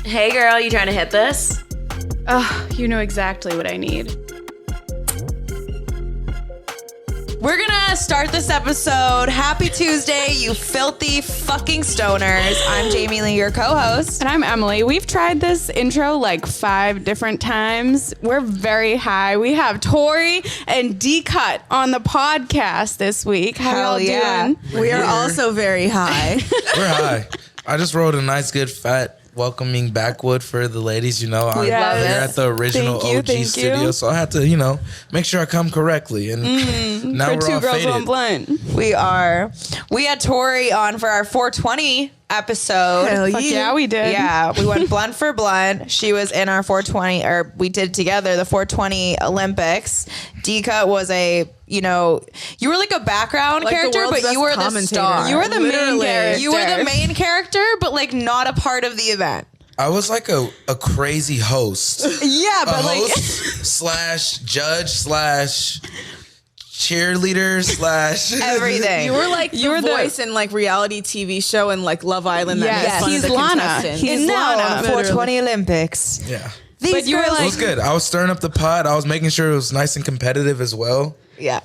Hey girl, you trying to hit this? Oh, you know exactly what I need. We're gonna start this episode. Happy Tuesday, you filthy fucking stoners. I'm Jamie Lee, your co-host. And I'm Emily. We've tried this intro like 5 different times. We're very high. We have Tori and DCut on the podcast this week. How y'all doing? We are also very high. We're high. I just rolled a nice, good, fat, welcoming backwood for the ladies. You know, love we're it. at the original Thank you, OG studio, so I had to, make sure I come correctly. And now For we're two all girls, faded. one blunt. We are. We had Tori on for our 420 episode. Fuck yeah, we did. Yeah, we went blunt for blunt. She was in our 420, or we did together the 420 Olympics. DCut was you were like a background character, but you were the star. You were the main character. You were the main character, but like not a part of the event. I was like a crazy host. Yeah, but a host slash judge slash cheerleader slash everything. You were like the voice in like reality TV show and like Love Island. Yes. That makes fun He's of the Lana. contestants. He's Lana. on 420 Olympics. Yeah. But you were It like, was good. I was stirring up the pot. I was making sure it was nice and competitive as well. yeah.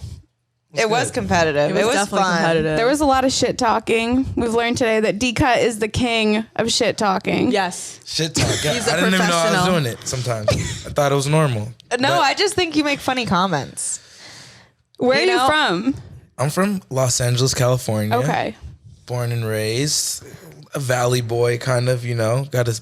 It was competitive. It was definitely fun. competitive. There was a lot of shit talking. We've learned today that DCut is the king of shit talking. Yes. Shit talk. Yeah, He's a I didn't even know I was professional. doing it sometimes. I thought it was normal. No, But I just think you make funny comments. Where You are know- you from? I'm from Los Angeles, California. Okay. Born and raised. A valley boy, kind of, got a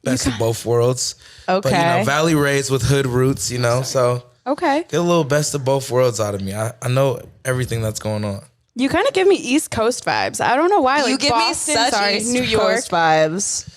best of both worlds. Okay. But, valley raised with hood roots, so Okay. get a little best of both worlds out of me. I know everything that's going on. You kind of give me East Coast vibes. I don't know why. Like You give Boston, me such East New York, Coast vibes.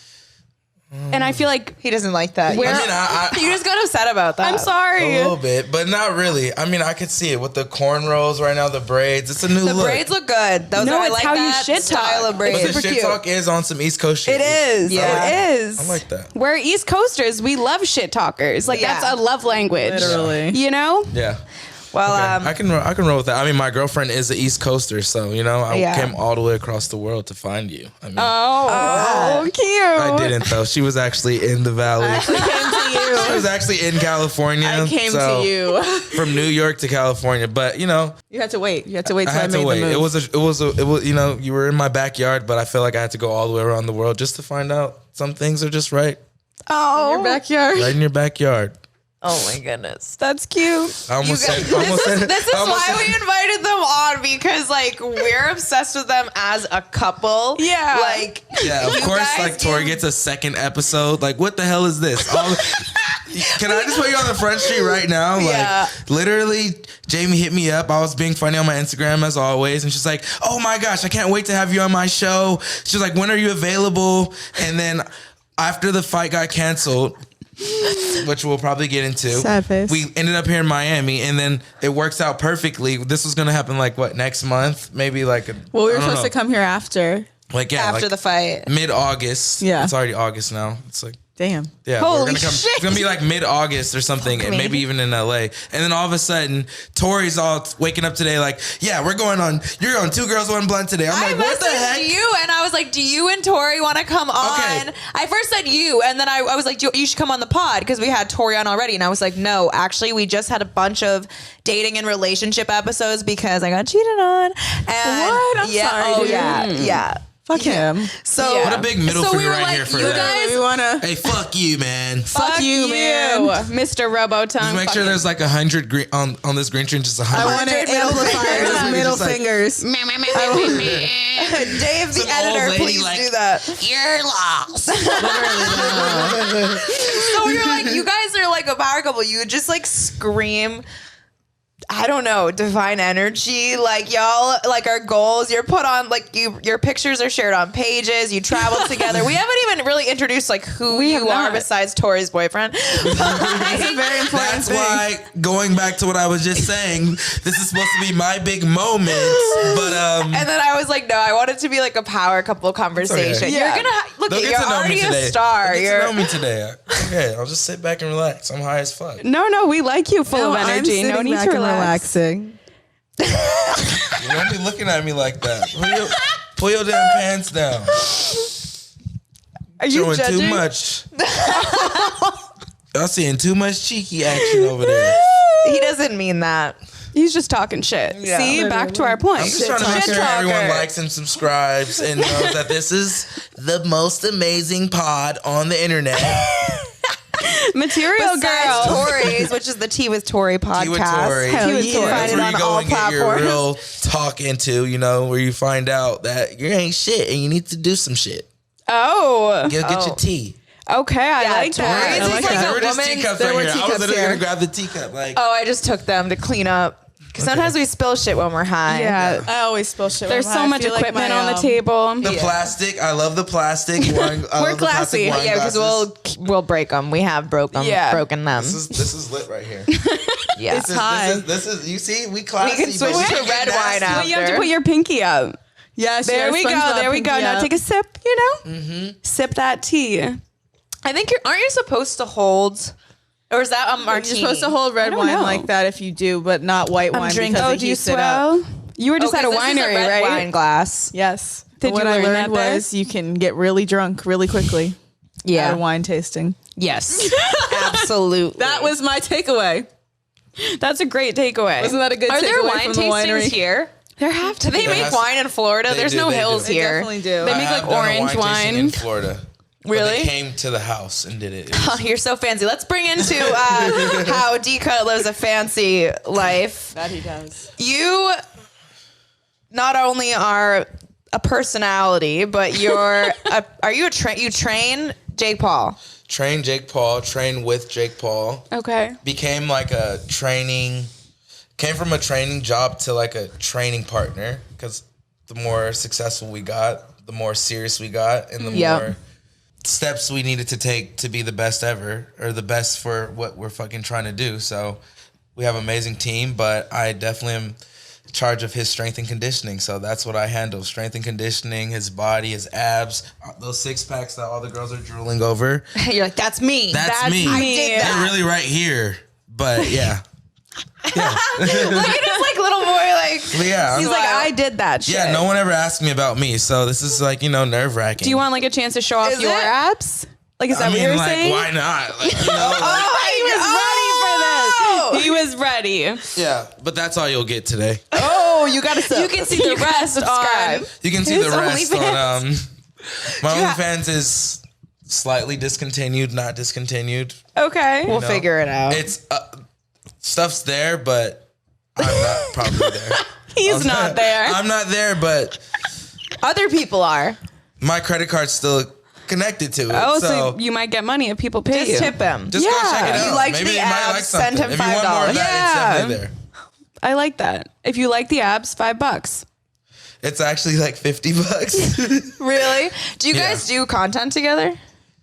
and I feel like He doesn't like that. Where- You just got upset about that. I'm sorry. A little bit, but not really. I mean, I could see it with the cornrows right now, the braids. It's a new The look. braids look good. Those No, I it's like how you that shit style talk. of braids. But the Super shit cute. talk is on some East Coast shit. It is. Yeah. It is. I like that. We're East Coasters. We love shit talkers. Like Yeah. that's a love language. Literally. You know? Yeah. Well, Okay. I can roll with that. I mean, my girlfriend is an East Coaster, so I Yeah. came all the way across the world to find you. I mean, Oh, cute. I didn't though. She was actually in the valley. I came to you. She was actually in California. I came so, to you. from New York to California, but You had to wait. You had to wait I till I had made to wait. the move. It was you were in my backyard, but I feel like I had to go all the way around the world just to find out some things are just right Your backyard. in your backyard. oh my goodness. That's cute. I almost said. This is why we invited them on, because like we're obsessed with them as a couple. Yeah. Like Yeah, of you course. guys Like Tori give- gets a second episode. Like, what the hell is this? Can I just put you on the front street right now? Like, Yeah. literally, Jamie hit me up. I was being funny on my Instagram as always, and she's like, "Oh my gosh, I can't wait to have you on my show." She's like, "When are you available?" And then after the fight got canceled, which we'll probably get into, Sad face. we ended up here in Miami, and then it works out perfectly. This was gonna happen like what, next month? Maybe like Well, we I were don't supposed know. to come here after. Like yeah, after like the fight. mid-August. Yeah. It's already August now. It's like Damn. yeah, Holy we're gonna come. shit. It's gonna be like mid-August or something, and me. maybe even in LA. And then all of a sudden, Tori's all waking up today like, "Yeah, you're on Two Girls One Blunt today." I'm I like, "What the messaged heck?" you and I was like, do you and Tori want to come on? Okay. I first said you, and then I was like, you should come on the pod because we had Tori on already. And I was like, no, actually, we just had a bunch of dating and relationship episodes because I got cheated on. And What? I'm yeah, sorry, oh dude. yeah. Fuck him. So Yeah. What a big middle so we finger were right like, here for you that. guys. We wanna. Hey, fuck you, man. Fuck you, man. Mr. Robotongue. Just make sure there's like 100 green on this green screen, just 100. I want it 100 middle amplifiers. fingers. Middle Just like- fingers. Dave, the Some old editor, lady, please like, do that. You're lost. So we were like, you guys are like a power couple. You would just like scream, I don't know, divine energy. Like y'all, like our goals. You're put on like your pictures are shared on pages. You travel together. We haven't even really introduced like who We you have are not. besides Tori's boyfriend. That's a very important That's thing. why, going back to what I was just saying, this is supposed to be my big moment. But And then I was like, no, I want it to be like a power couple conversation. okay. You're Yeah. gonna look. they'll You're get to know already me today. a star. They'll get You're to know me today. Okay, I'll just sit back and relax. I'm high as fuck. No, we like you full No, of I'm energy. No sitting need back to and relax. relaxing. You don't be looking at me like that. Pull your damn pants down. Are you Showing judging? too much. Y'all seeing too much cheeky action over there. He doesn't mean that. He's just talking shit. Yeah. See, back to our point. I'm just trying to make Shit sure talker. everyone likes and subscribes and knows that this is the most amazing pod on the internet. Material Besides girl. Tori's, which is the Tea with Tori podcast. Tea with Tori. Hell Tea with yeah. Tori. Find That's it where on you go all and get your platforms. real talk into, where you find out that you ain't shit and you need to do some shit. Oh, Go get your tea. okay. I like Tori's that. is like there a were just woman- teacups there right were here. I was teacups literally here. gonna grab the teacup. Like, Oh, I just took them to clean up. Because sometimes we spill shit when we're high. Yeah. I always spill shit. There's when so I'm high. I much feel like equipment my, on the table. the plastic. I love the plastic. We're classy. Yeah, because we'll break them. We have broken them. This is lit right here. Yeah. It's high. This is you see we classy. We can switch but to get red nasty. wine But you have to after. put your pinky up. Yes. There we go. There we go. Now take a sip. Sip that tea. I think aren't you supposed to hold, or is that a You're martini? supposed to hold red don't wine know. like that if you do, but not white wine drinking- because Oh, it do you heats it up. swell? You were just at a winery, red right? wine glass. Yes. Did what you I learn learned that there? was you can get really drunk really quickly at a wine tasting. Yes. Absolutely. That was my takeaway. That's a great takeaway. Wasn't that a good Are takeaway there wine from the winery? tastings here? There have to Do they be. make wine in Florida? They There's do, no they hills do. They here. definitely do. They I make have like done a orange tasting wine. in Florida. But Really? they came to the house and did it. It Oh, was- you're so fancy. Let's bring into how DCut lives a fancy life. That he does. You not only are a personality, but you train Jake Paul. Train Jake Paul. Train with Jake Paul. Okay. Became like a training. Came from a training job to like a training partner because the more successful we got, the more serious we got, and the Yep. more steps we needed to take to be the best ever or the best for what we're fucking trying to do. So we have an amazing team, but I definitely am in charge of his strength and conditioning. So that's what I handle. Strength and conditioning, his body, his abs, those six packs that all the girls are drooling over. You're like, that's me. That's me. I did They're that. really right here. But yeah. Look at his like little boy, like But yeah. He's I'm- like, I did that shit. yeah, no one ever asked me about me. So this is like, nerve wracking. Do you want like a chance to show off Is your it? abs? Like, is that I what mean, you're like, saying? why not? Like, He was ready for this. Yeah, but that's all you'll get today. oh, you gotta You can see the rest on. You can see His the rest OnlyFans. on my OnlyFans is slightly discontinued, not discontinued. Okay. We'll No. figure it out. It's stuff's there, but I'm not probably there. He's not there. I'm not there, but Other people are. my credit card's still connected to it. Oh, so so you might get money if people pay you. Just tip him. just go check it Yeah. out. You liked Maybe the you might abs, like send something. him If you want more of $5. that, it's definitely there. I like that. If you like the abs, $5. It's actually like $50. Really? Do you Yeah. guys do content together?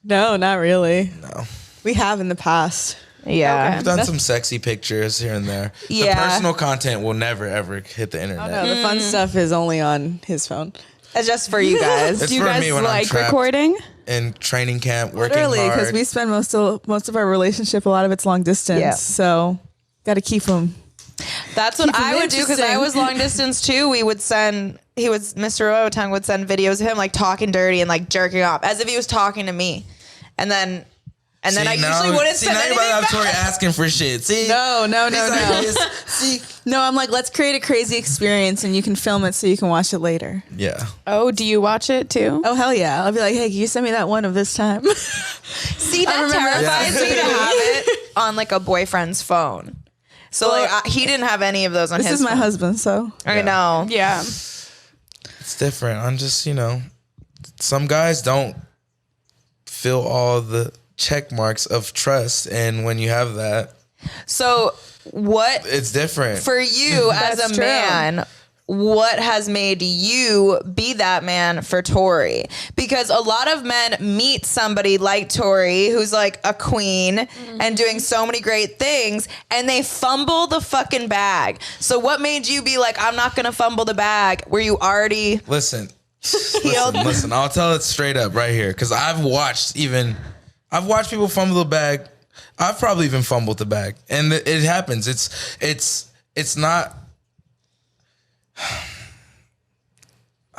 No, not really. No. We have in the past. Yeah. I've done some sexy pictures here and there. Yeah. The personal content will never ever hit the internet. No, the fun stuff is only on his phone. It's just for you guys. It's Do you for guys me when I'm like trapped recording? in training camp, working Literally, because hard. we spend most of our relationship, a lot of it's long distance. Yeah. So got to keep them. That's what Keep it I would do because I interesting. was long distance too. Mr. Rotang would send videos of him like talking dirty and like jerking off as if he was talking to me. And then I usually wouldn't send now you're anything about to have back. Tori asking for shit. See? No. These ideas- See? No, I'm like, let's create a crazy experience and you can film it so you can watch it later. Yeah. Oh, do you watch it too? Oh, hell yeah. I'll be like, hey, can you send me that one of this time? See, that terrifies me to have it on like a boyfriend's phone. So like he didn't have any of those on This his is my phone. husband, so. I know. Yeah. It's different. I'm just, some guys don't fill all the check marks of trust. And when you have that, So what it's different. for you as That's a true. man, what has made you be that man for Tori? Because a lot of men meet somebody like Tori who's like a queen and doing so many great things and they fumble the fucking bag. So what made you be like, I'm not gonna fumble the bag? Were you already Listen, I'll tell it straight up right here. Cause I've watched people fumble the bag. I've probably even fumbled the bag, and it happens. It's not.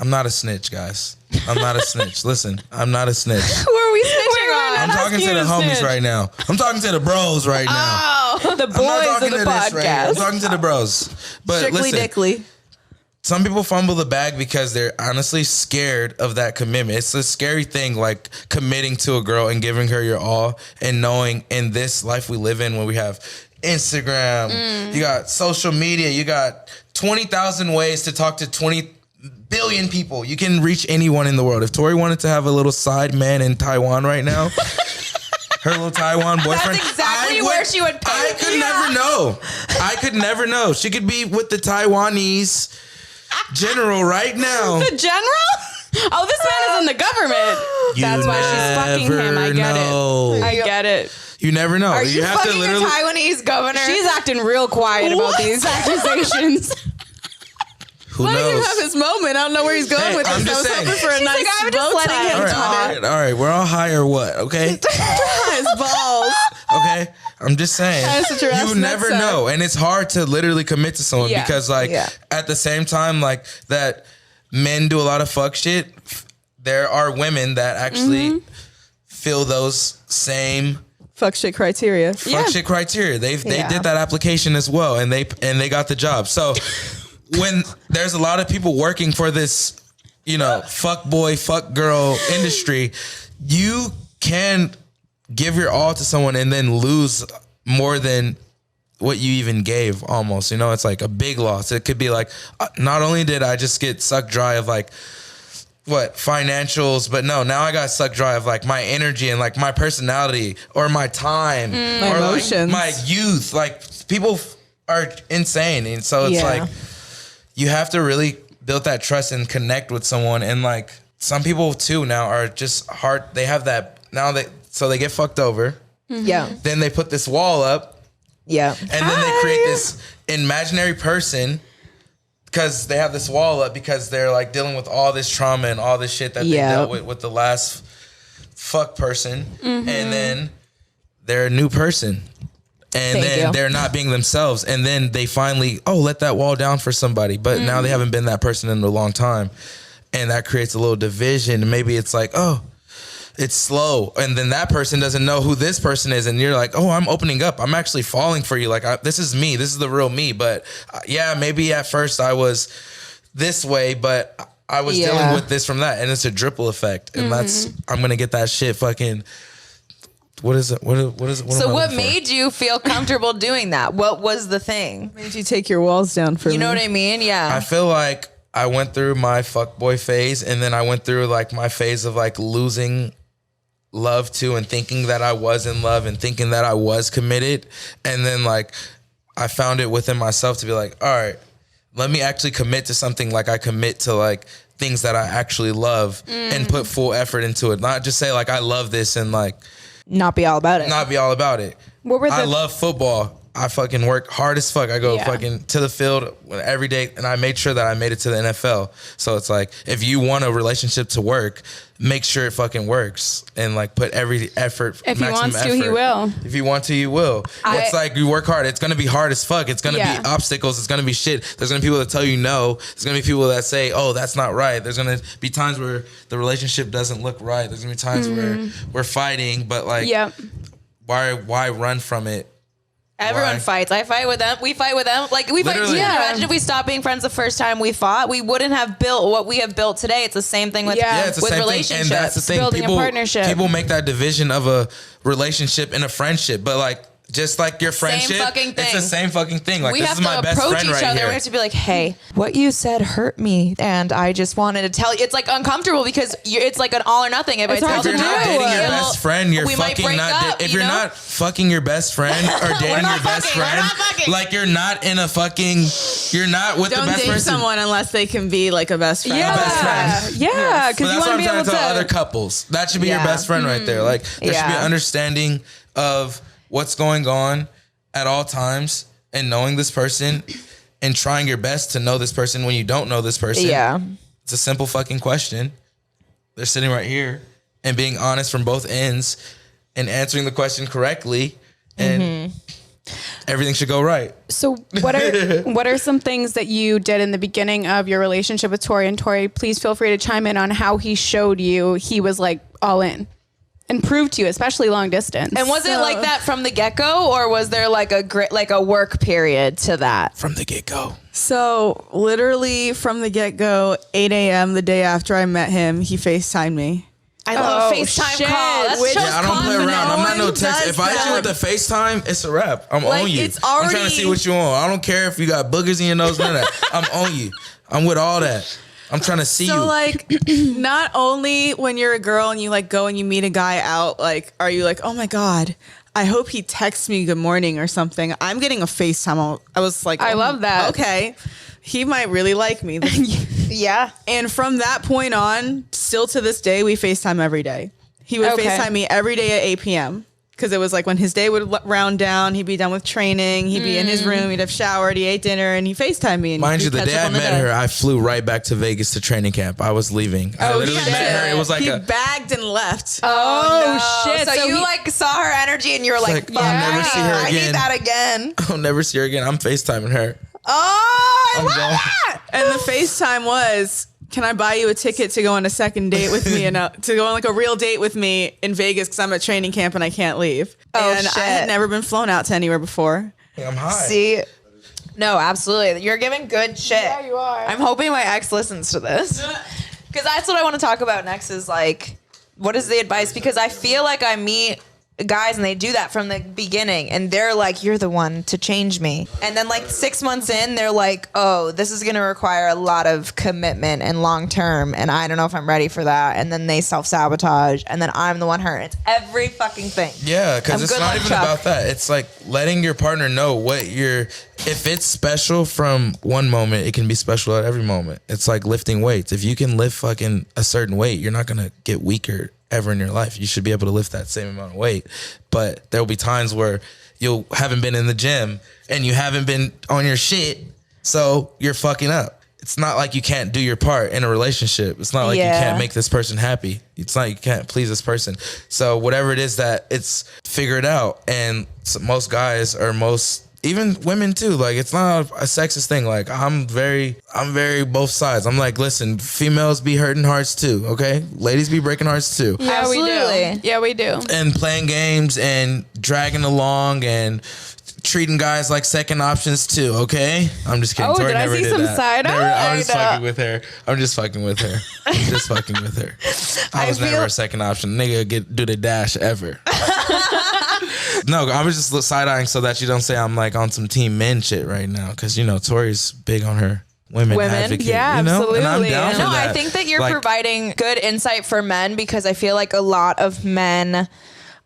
I'm not a snitch, guys. I'm not a snitch. Listen, I'm not a snitch. Who are we snitching on? I'm talking to the homies right now. I'm talking to the bros right now. Oh, the I'm not boys talking of the to this right here. I'm podcast. talking to the bros. But Strictly listen, Dickly. some people fumble the bag because they're honestly scared of that commitment. It's a scary thing, like committing to a girl and giving her your all and knowing in this life we live in when we have Instagram, you got social media, you got 20,000 ways to talk to 20 billion people. You can reach anyone in the world. If Tori wanted to have a little side man in Taiwan right now, her little Taiwan boyfriend. That's exactly where she would pick. I could never know. I could never know. She could be with the Taiwanese general right now. The general? Oh, this man is in the government. That's why she's fucking him. I get it. I get it. You never know. Are you have to fucking a literally. Taiwanese governor? She's acting real quiet about these accusations. Who Let him knows? have his moment. I don't know where he's going Hey, with I'm this. I just was saying. hoping for a She's nice like, I'm just bow letting tie. him talk. All right. We're all high or what? Okay. His balls. Okay. I'm just saying. That's what you're You asking never that, sir. know, and it's hard to literally commit to someone Yeah. because, like, Yeah. at the same time, like that, men do a lot of fuck shit. There are women that actually fill those same Fuck shit criteria. fuck shit criteria. They Yeah. did that application as well, and they got the job. So when there's a lot of people working for this, fuck boy, fuck girl industry, you can give your all to someone and then lose more than what you even gave almost. It's like a big loss. It could be like, not only did I just get sucked dry of like financials, but no, now I got sucked dry of like my energy and like my personality or my time My or emotions. like my youth. Like people are insane. And so it's Yeah. like, you have to really build that trust and connect with someone. And like some people too now are just hard. They have that now so they get fucked over. Yeah. Then they put this wall up Yeah. and then they create this imaginary person because they have this wall up because they're like dealing with all this trauma and all this shit that they Yeah. dealt with the last fuck person. And then they're a new person. And Thank then you. they're not being themselves. And then they finally, let that wall down for somebody. But now they haven't been that person in a long time. And that creates a little division. And maybe it's like, it's slow. And then that person doesn't know who this person is. And you're like, I'm opening up. I'm actually falling for you. Like, this is me. This is the real me. But yeah, maybe at first I was this way, but I was dealing with this from that. And it's a ripple effect. And I'm going to get that shit fucking... What is it? What is it? So what made you feel comfortable doing that? What was the thing? Made you take your walls down for You me. know what I mean? Yeah. I feel like I went through my fuckboy phase, and then I went through like my phase of like losing love too, and thinking that I was in love and thinking that I was committed. And then like I found it within myself to be like, all right, let me actually commit to something. Like I commit to like things that I actually love and put full effort into it. Not just say like I love this and like Not be all about it. not be all about it. What were I the love football. I fucking work hard as fuck. I go fucking to the field every day, and I made sure that I made it to the NFL. So it's like, if you want a relationship to work, make sure it fucking works and like put every effort. If he maximum wants to, he effort. will. If you want to, you will. It's like you work hard. It's gonna be hard as fuck. It's gonna Yeah. be obstacles. It's gonna be shit. There's gonna be people that tell you no. There's gonna be people that say, oh, that's not right. There's gonna be times where the relationship doesn't look right. There's gonna be times where we're fighting, but like, Yep. why run from it? Everyone Why? fights. I fight with them. We fight with them. Like we fight. Literally. Yeah. Yeah. Imagine if we stopped being friends the first time we fought. We wouldn't have built what we have built today. It's the same thing with Yeah. Yeah, it's the with same thing, relationships. and that's the thing. Building a partnership. People make that division of a relationship and a friendship, but like just like your friendship, fucking it's thing. the same fucking thing. Like We this have is my to best approach friend each right other. here. We have to be like, "Hey, what you said hurt me, and I just wanted to tell you." It's like uncomfortable because it's like an all or nothing. If It's I hard tell If to them you're not do. dating your it'll- best friend, you're we might fucking break not. up, If you you're know? not fucking your best friend or dating not your best fucking. We're friend, not fucking. like you're not in a fucking. You're not with Don't the best date person. someone unless they can be like a best friend. Yeah. best friend. Yeah. But Because you that's what want to I'm be trying able to tell other to. couples. That should be your Yeah. best friend right there. Like there should be an Yeah. understanding of what's going on at all times and knowing this person and trying your best to know this person when you don't know this person. Yeah. It's a simple fucking question. They're sitting right here and being honest from both ends and answering the question correctly. And everything should go right. So what are some things that you did in the beginning of your relationship with Tori? And Tori, please feel free to chime in on how he showed you he was like all in and proved to you, especially long distance. And was it like that from the get-go, or was there like a work period to that? From the get-go. So literally from the get-go, 8 a.m. the day after I met him, he FaceTimed me. I love Oh, a FaceTime shit. call. That shows Yeah, I don't play around. I'm not no one text. does If I hit you with the FaceTime, it's a wrap. I'm Like, on you. it's I'm trying to already- see what you want. I don't care if you got boogers in your nose, none of that. I'm on you. I'm with all that. I'm trying to see So you. like, not only when you're a girl and you like go and you meet a guy out, like, are you like, oh my God, I hope he texts me good morning or something. I'm getting a FaceTime. I was like, I love that. Okay. He might really like me. Yeah. And from that point on, still to this day, we FaceTime every day. He would Okay. FaceTime me every day at 8 p.m. Because it was like when his day would round down, he'd be done with training, he'd be in his room, he'd have showered, he ate dinner, and he FaceTimed me. And Mind you, we'd the catch day up I on the met day. her, I flew right back to Vegas to training camp. I was leaving. I literally shit. met her. It was like he a... bagged and left. Oh, shit. So you he- like saw her energy and you were like, like, I'll never see her I again. need that again. I'll never see her again. I'm FaceTiming her. Oh, I I'm love going. that. And the FaceTime was, can I buy you a ticket to go on a second date with me and to go on like a real date with me in Vegas because I'm at training camp and I can't leave. Oh, and shit. I had never been flown out to anywhere before. I'm high. See, no, absolutely. You're giving good shit. Yeah, you are. I'm hoping my ex listens to this. Because that's what I want to talk about next is like, what is the advice? Because I feel like I meet guys and they do that from the beginning and they're like, you're the one to change me. And then like 6 months in, they're like, oh, this is going to require a lot of commitment and long term. And I don't know if I'm ready for that. And then they self-sabotage and then I'm the one hurt. It's every fucking thing. Yeah, because I'm it's good not luck, even Chuck. about that. It's like letting your partner know what you're... If it's special from one moment, it can be special at every moment. It's like lifting weights. If you can lift fucking a certain weight, you're not going to get weaker ever in your life. You should be able to lift that same amount of weight. But there'll be times where you haven't been in the gym and you haven't been on your shit, so you're fucking up. It's not like you can't do your part in a relationship. It's not like you can't make this person happy. It's not like you can't please this person. So whatever it is that it's figure it out. And most guys or even women too, like it's not a sexist thing. Like I'm very both sides. I'm like, listen, females be hurting hearts too, okay? Ladies be breaking hearts too. Yeah, Absolutely. we do. Yeah, we do. And playing games and dragging along and treating guys like second options too, okay? I'm just kidding. Oh, Tori did I never see did some that. side Never- eye? I'm just fucking with her. I'm just fucking with her. I was never a second option. Nigga do the dash ever. No, I was just side-eyeing so that you don't say I'm like on some team men shit right now. Because, you know, Tori's big on her women advocate. Yeah, you know? And I'm absolutely. down for No, that. I think that you're Like, providing good insight for men because I feel like a lot of men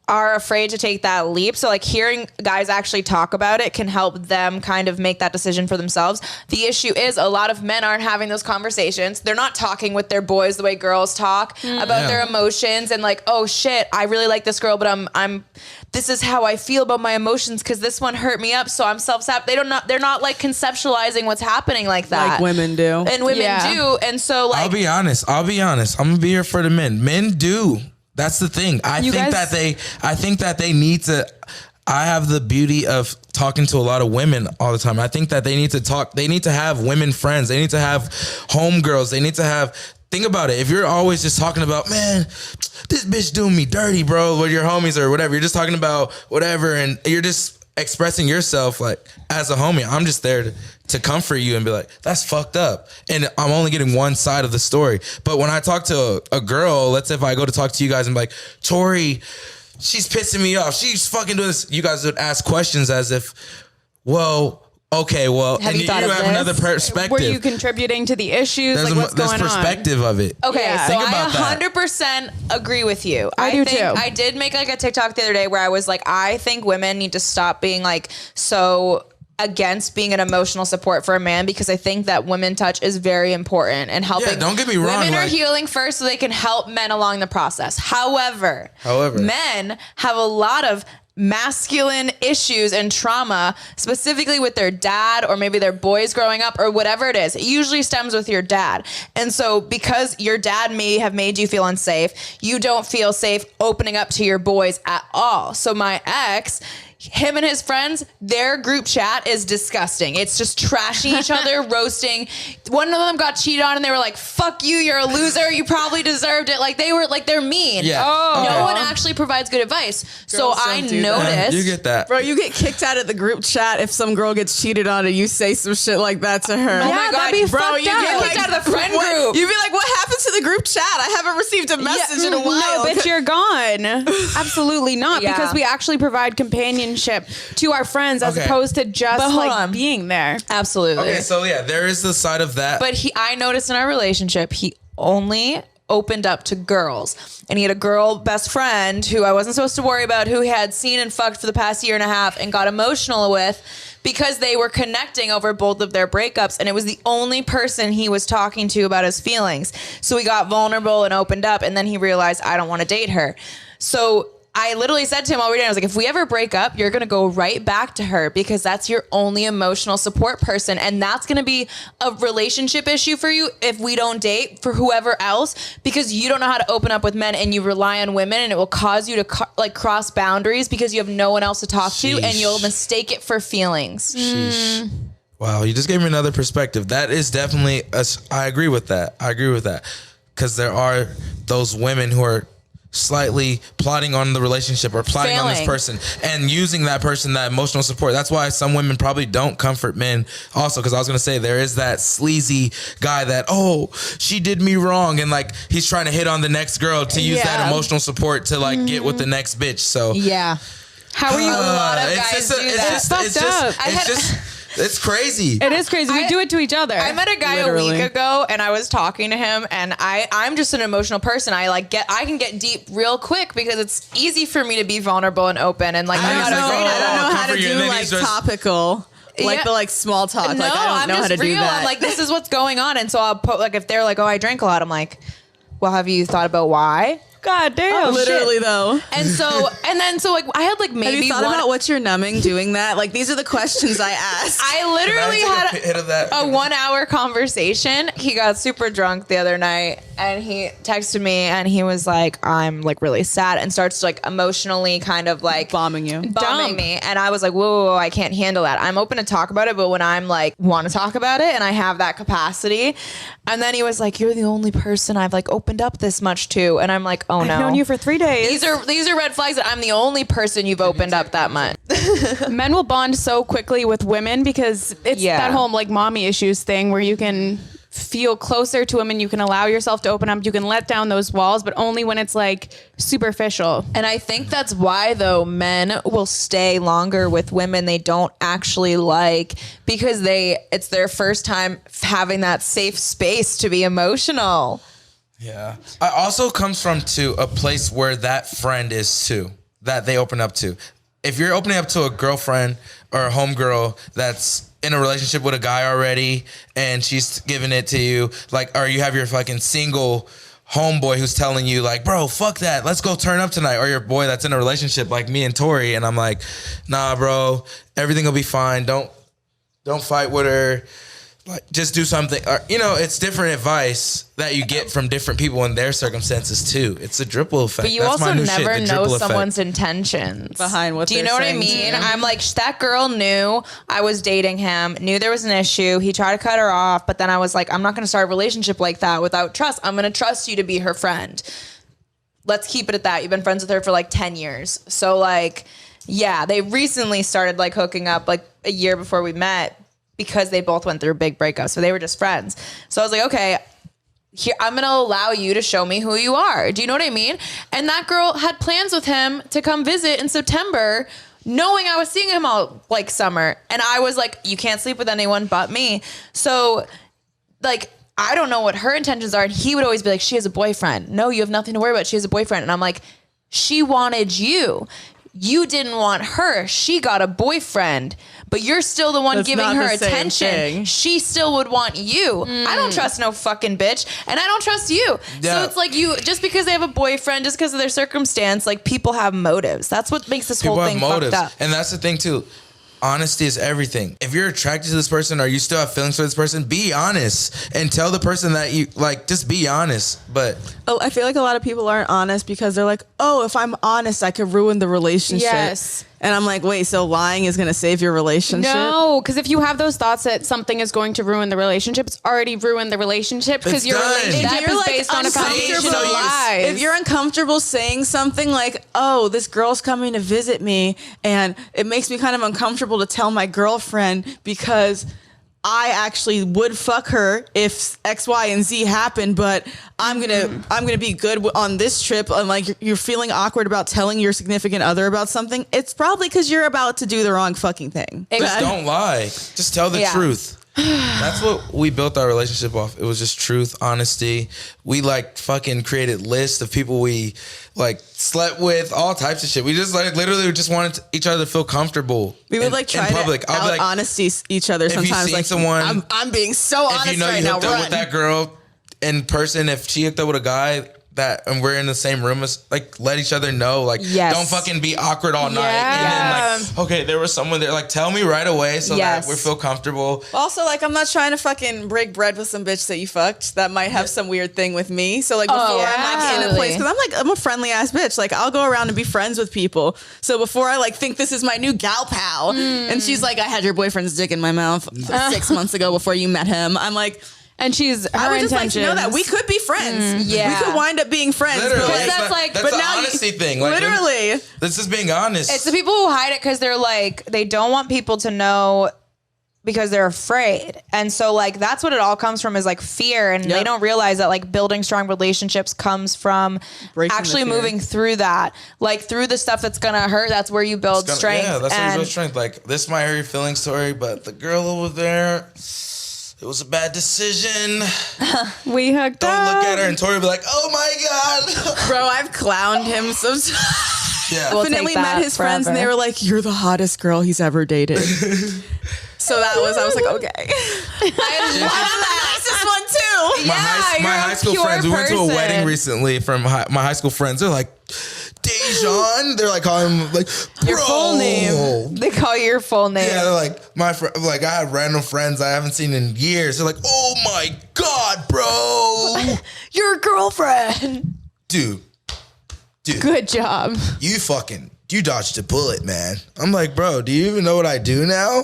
are afraid to take that leap. So like hearing guys actually talk about it can help them kind of make that decision for themselves. The issue is a lot of men aren't having those conversations. They're not talking with their boys the way girls talk about their emotions and like, oh shit, I really like this girl, but I'm this is how I feel about my emotions because this one hurt me up. So I'm self-sab. They're not like conceptualizing what's happening like that. Like women do. And women Yeah. do. And so like I'll be honest. I'm gonna be here for the men. Men do. That's the thing. I think that they need to. I have the beauty of talking to a lot of women all the time. I think that they need to talk. They need to have women friends. They need to have homegirls. They need to have. Think about it. If you're always just talking about, man, this bitch doing me dirty, bro, with your homies or whatever. You're just talking about whatever, and you're just expressing yourself like as a homie. I'm just there to comfort you and be like, that's fucked up. And I'm only getting one side of the story. But when I talk to a girl, let's say if I go to talk to you guys and be like, Tori, she's pissing me off. She's fucking doing this. You guys would ask questions as if, well, okay, well, Have and you thought of have this? another perspective. Were you contributing to the issues? There's Like what's there's going on? perspective of it. Okay, Yeah. so Think about I that. 100% agree with you. I do think too. I did make like a TikTok the other day where I was like, I think women need to stop being like so against being an emotional support for a man because I think that women touch is very important and helping. Yeah, don't get me wrong, Women are like- healing first so they can help men along the process. However, men have a lot of masculine issues and trauma, specifically with their dad or maybe their boys growing up or whatever it is. It usually stems with your dad. And so because your dad may have made you feel unsafe, you don't feel safe opening up to your boys at all. So my ex, him and his friends, their group chat is disgusting. It's just trashing each other, roasting. One of them got cheated on and they were like, fuck you, you're a loser, you probably deserved it. Like they're mean. Yeah. No one actually provides good advice. So I don't do that. noticed. You get that. Bro, you get kicked out of the group chat if some girl gets cheated on and you say some shit like that to her. Oh my God, that'd be bro, fucked you get up. kicked out of the friend group. You'd be like, what happened to the group chat? I haven't received a message in a while. No, bitch, you're gone. Absolutely not, Yeah. because we actually provide companionship to our friends as Okay. opposed to just But hold like on. being there. Absolutely. Okay, so yeah, there is the side of that. But I noticed in our relationship, he only opened up to girls. And he had a girl best friend who I wasn't supposed to worry about, who he had seen and fucked for the past year and a half and got emotional with because they were connecting over both of their breakups. And it was the only person he was talking to about his feelings. So he got vulnerable and opened up. And then he realized, I don't want to date her. So I literally said to him already, I was like, if we ever break up, you're going to go right back to her because that's your only emotional support person. And that's going to be a relationship issue for you if we don't date for whoever else, because you don't know how to open up with men and you rely on women, and it will cause you to cross boundaries because you have no one else to talk to, and Sheesh. you'll mistake it for feelings. Sheesh. Wow, you just gave me another perspective. That is definitely, I agree with that. Because there are those women who are slightly plotting on the relationship or plotting on this Failing. person and using that person, that emotional support. That's why some women probably don't comfort men also, because I was going to say there is that sleazy guy that, oh, she did me wrong, and like he's trying to hit on the next girl to use that emotional support to like get with the next bitch. So Yeah. How are you? A lot of guys do that. It's crazy. It is crazy. We do it to each other. I met a guy a week ago and I was talking to him, and I'm just an emotional person. I can get deep real quick because it's easy for me to be vulnerable and open, and like I'm not afraid of I don't know that. how to Comfort you, and do then like he's just- topical. Like Yeah. the like small talk. No, Like I I'm don't know just how to real. do that. I'm like, this is what's going on, and so I'll put like if they're like, oh, I drank a lot, I'm like, well, have you thought about why? God damn. literally though. And so like I had like Have maybe you thought one. about what you're numbing doing that? Like these are the questions I ask. I literally had hit of that. a 1 hour conversation. He got super drunk the other night and he texted me and he was like, I'm like really sad, and starts to like emotionally kind of like bombing you. bombing me. And I was like, whoa, I can't handle that. I'm open to talk about it, but when I'm like want to talk about it and I have that capacity. And then he was like, you're the only person I've like opened up this much to. And I'm like, oh no. I've known you for 3 days. These are red flags that I'm the only person you've opened up that much. Men will bond so quickly with women because it's Yeah. that whole like mommy issues thing where you can feel closer to women, you can allow yourself to open up, you can let down those walls, but only when it's like superficial. And I think that's why though men will stay longer with women they don't actually like, because it's their first time having that safe space to be emotional. Yeah. I also comes from to a place where that friend is too, that they open up to. If you're opening up to a girlfriend or a homegirl that's in a relationship with a guy already and she's giving it to you, like, or you have your fucking single homeboy who's telling you like, bro, fuck that, let's go turn up tonight, or your boy that's in a relationship like me and Tori, and I'm like, nah, bro, everything will be fine. Don't fight with her. Like, just do something. Or, it's different advice that you get from different people in their circumstances too. It's a dripple effect. But you That's also my new shit, never the know dripple someone's effect. intentions Behind what Do you they're know what I saying to mean? you. I'm like, that girl knew I was dating him, knew there was an issue. He tried to cut her off, but then I was like, I'm not going to start a relationship like that without trust. I'm going to trust you to be her friend. Let's keep it at that. You've been friends with her for like 10 years. So like, yeah, they recently started like hooking up like a year before we met because they both went through a big breakup. So they were just friends. So I was like, okay, here, I'm going to allow you to show me who you are. Do you know what I mean? And that girl had plans with him to come visit in September, knowing I was seeing him all like summer. And I was like, you can't sleep with anyone but me. So like, I don't know what her intentions are. And he would always be like, she has a boyfriend. No, you have nothing to worry about. She has a boyfriend. And I'm like, she wanted you. You didn't want her. She got a boyfriend, but you're still the one That's giving not her the same attention. thing. She still would want you. I don't trust no fucking bitch, and I don't trust you. Yeah. So it's like, you just because they have a boyfriend, just because of their circumstance, like, people have motives. That's what makes this People whole have thing motives. fucked up. And that's the thing too. Honesty is everything. If you're attracted to this person or you still have feelings for this person, be honest and tell the person that you like, just be honest. But Oh, I feel like a lot of people aren't honest because they're like, oh, if I'm honest, I could ruin the relationship. Yes. And I'm like, wait, so lying is going to save your relationship? No, because if you have those thoughts that something is going to ruin the relationship, it's already ruined the relationship because It's your done. relationship If you're, is based on a foundation of uncomfortable- lies. If you're uncomfortable saying something like, oh, this girl's coming to visit me, and it makes me kind of uncomfortable to tell my girlfriend because I actually would fuck her if X, Y, and Z happened, but I'm gonna be good on this trip. And like you're feeling awkward about telling your significant other about something. It's probably because you're about to do the wrong fucking thing. Just don't lie. Just tell the truth. That's what we built our relationship off. It was just truth, honesty. We like fucking created lists of people we like slept with, all types of shit. We just like literally just wanted each other to feel comfortable. We would like try in public. to I'll be like, honesty each other if you sometimes. seen Like someone, I'm being so honest if you know right you now. hooked up Run. with that girl in person, if she hooked up with a guy that and we're in the same room, as like let each other know, like don't fucking be awkward all night. And then like, okay, there was someone there, like tell me right away so that we feel comfortable. Also, like, I'm not trying to fucking break bread with some bitch that you fucked that might have some weird thing with me. So, like, before I'm like in a place, because I'm a friendly ass bitch. Like, I'll go around and be friends with people. So before I like think this is my new gal pal, and she's like, I had your boyfriend's dick in my mouth 6 months ago before you met him. I'm like. And she's her I would just like intentions. to know that we could be friends. Yeah. We could wind up being friends. Literally, But that's like- that's but the now you- honesty thing. Like, literally. this is being honest. It's the people who hide it because they're like, they don't want people to know because they're afraid. And so like, that's what it all comes from is like fear. And they don't realize that like building strong relationships comes from Breaking actually the fear. moving through that, like through the stuff that's going to hurt. That's where you build strength. Yeah, that's where you And build strength. Like, this might hurt your feelings, Tori, but the girl over there, it was a bad decision. We hooked Don't up. look at her, and Tori will be like, oh my God. Bro, I've clowned him so Yeah. We'll definitely take that met his friends and they forever. were like, you're the hottest girl he's ever dated. So I was like, okay. I'm the nicest one too. My high school pure friends, we went to a person. wedding recently from my high school friends. They're like, Dejaun. They're like calling him like, bro. Your full name. They call you your full name. Yeah, they're like, like I have random friends I haven't seen in years. They're like, oh my God, bro. Your girlfriend. Dude, Good job. you dodged a bullet, man. I'm like, bro, do you even know what I do now?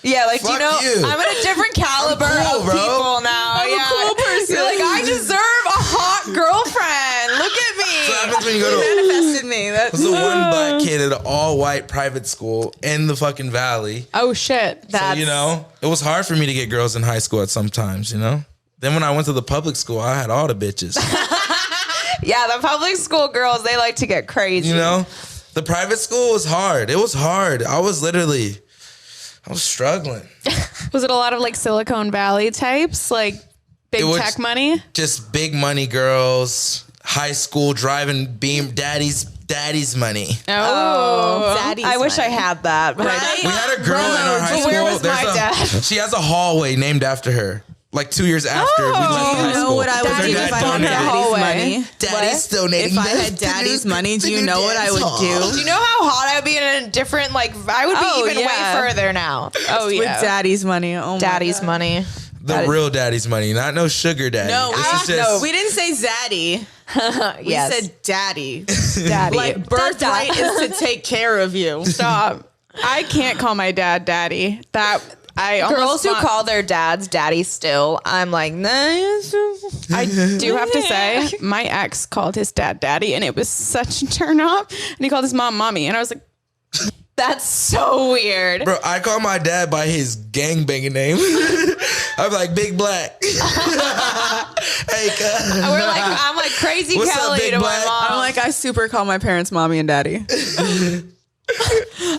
Yeah, like, do you Fuck know, you. I'm in a different caliber cool, of bro. people now. I'm a cool person. You're like, I deserve a hot girlfriend. Look at So me. what happens when you go to Manifested me. There's the one black kid at an all-white private school in the fucking valley. Oh shit. So, you know, it was hard for me to get girls in high school at some times, you know? Then when I went to the public school, I had all the bitches. Yeah, the public school girls, they like to get crazy. You know? The private school was hard. It was hard. I was struggling. Was it a lot of like Silicon Valley types, like big It was- tech money? Just big money girls, high school driving beam daddy's money. Oh, Daddy's I wish I money. had that. But Right? We had a girl in our high but school. where was my dad? She has a hallway named after her. Like 2 years after we left the high You know school. what I would Her do if dad I had donated. daddy's hallway. money? Daddy's donating. If I money had to daddy's do- money, to do you know what I dance would hall. do? Do you know how hot I would be in a different, like, I would be Oh, even yeah. way further now. oh With yeah. daddy's money. Oh my Daddy's God. money. The real daddy's money, not no sugar daddy. No, This is just we didn't say zaddy. We Yes. said daddy. Daddy. Like birthright is to take care of you. Stop. I can't call my dad daddy. That I Girls almost who want- call their dads daddy still, I'm like, nah. I do have to say, my ex called his dad daddy, and it was such a turn off. And he called his mom mommy, and I was like, That's so weird. Bro, I call my dad by his gangbanging name. I'm like, Big Black. Hey, cuz. I'm like crazy What's up, Kelly Big to Black? my mom. I'm like, I super call my parents mommy and daddy.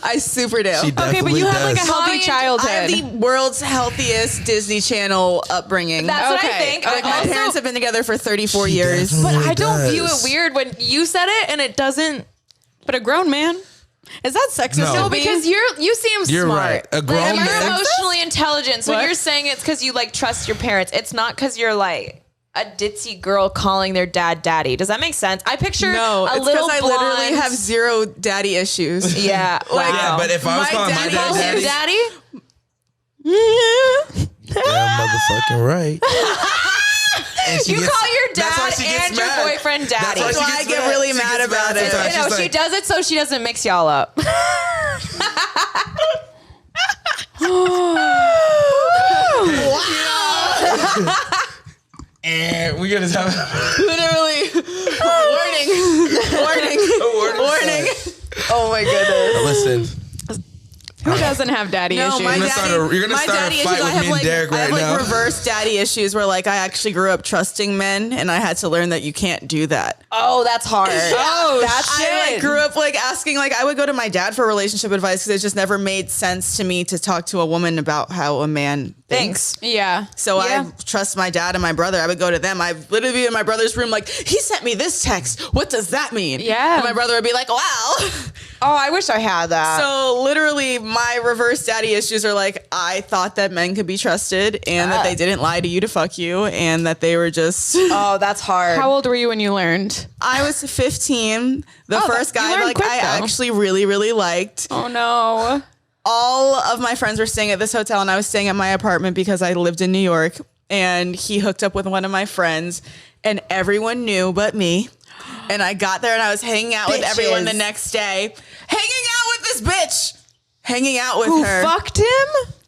I super do. She okay, but definitely you have like a does. healthy Mommy, childhood. I have the world's healthiest Disney Channel upbringing. That's what I Okay, think. okay. I My also, parents have been together for 34 She years. definitely but I don't view it does. weird when you said it and it doesn't. but a grown man. Is that sexist? No. No, because you seem You're smart. right. A grown Like, man- you're emotionally intelligent. So What? when you're saying it's because you like trust your parents. It's not because you're like a ditzy girl calling their dad daddy. Does that make sense? I picture No, a it's little because I literally blonde- have zero daddy issues. Yeah, Like, wow. Yeah, but if I was My calling my daddy dad Call him daddy, daddy. yeah, motherfucking right. And she You gets- call your that's why dad she gets and your mad. boyfriend daddy. That's why That's why she I gets get mad. really She mad gets about it. sometimes. You know, She's she like, does it so she doesn't mix y'all up. And we're gonna have Literally. Warning. Oh my goodness. Listen. Who doesn't have daddy issues? You're gonna start a fight with me and Derek I have right now. reverse daddy issues where like I actually grew up trusting men and I had to learn that you can't do that. Oh, that's hard. Oh, that's shit. I like grew up like asking, like I would go to my dad for relationship advice because it just never made sense to me to talk to a woman about how a man thinks. Yeah. So Yeah. I trust my dad and my brother. I would go to them. I'd literally be in my brother's room like, he sent me this text. What does that mean? Yeah. And my brother would be like, wow. Oh, I wish I had that. So literally my reverse daddy issues are like, I thought that men could be trusted and that they didn't lie to you to fuck you and that they were just... Oh, that's hard. How old were you when you learned? I was 15. The first you guy learned like quick, I though. actually really, really liked. Oh no. All of my friends were staying at this hotel and I was staying at my apartment because I lived in New York, and he hooked up with one of my friends and everyone knew but me. And I got there and I was hanging out with everyone the next day. Hanging out with this bitch. Hanging out with Who her. fucked him?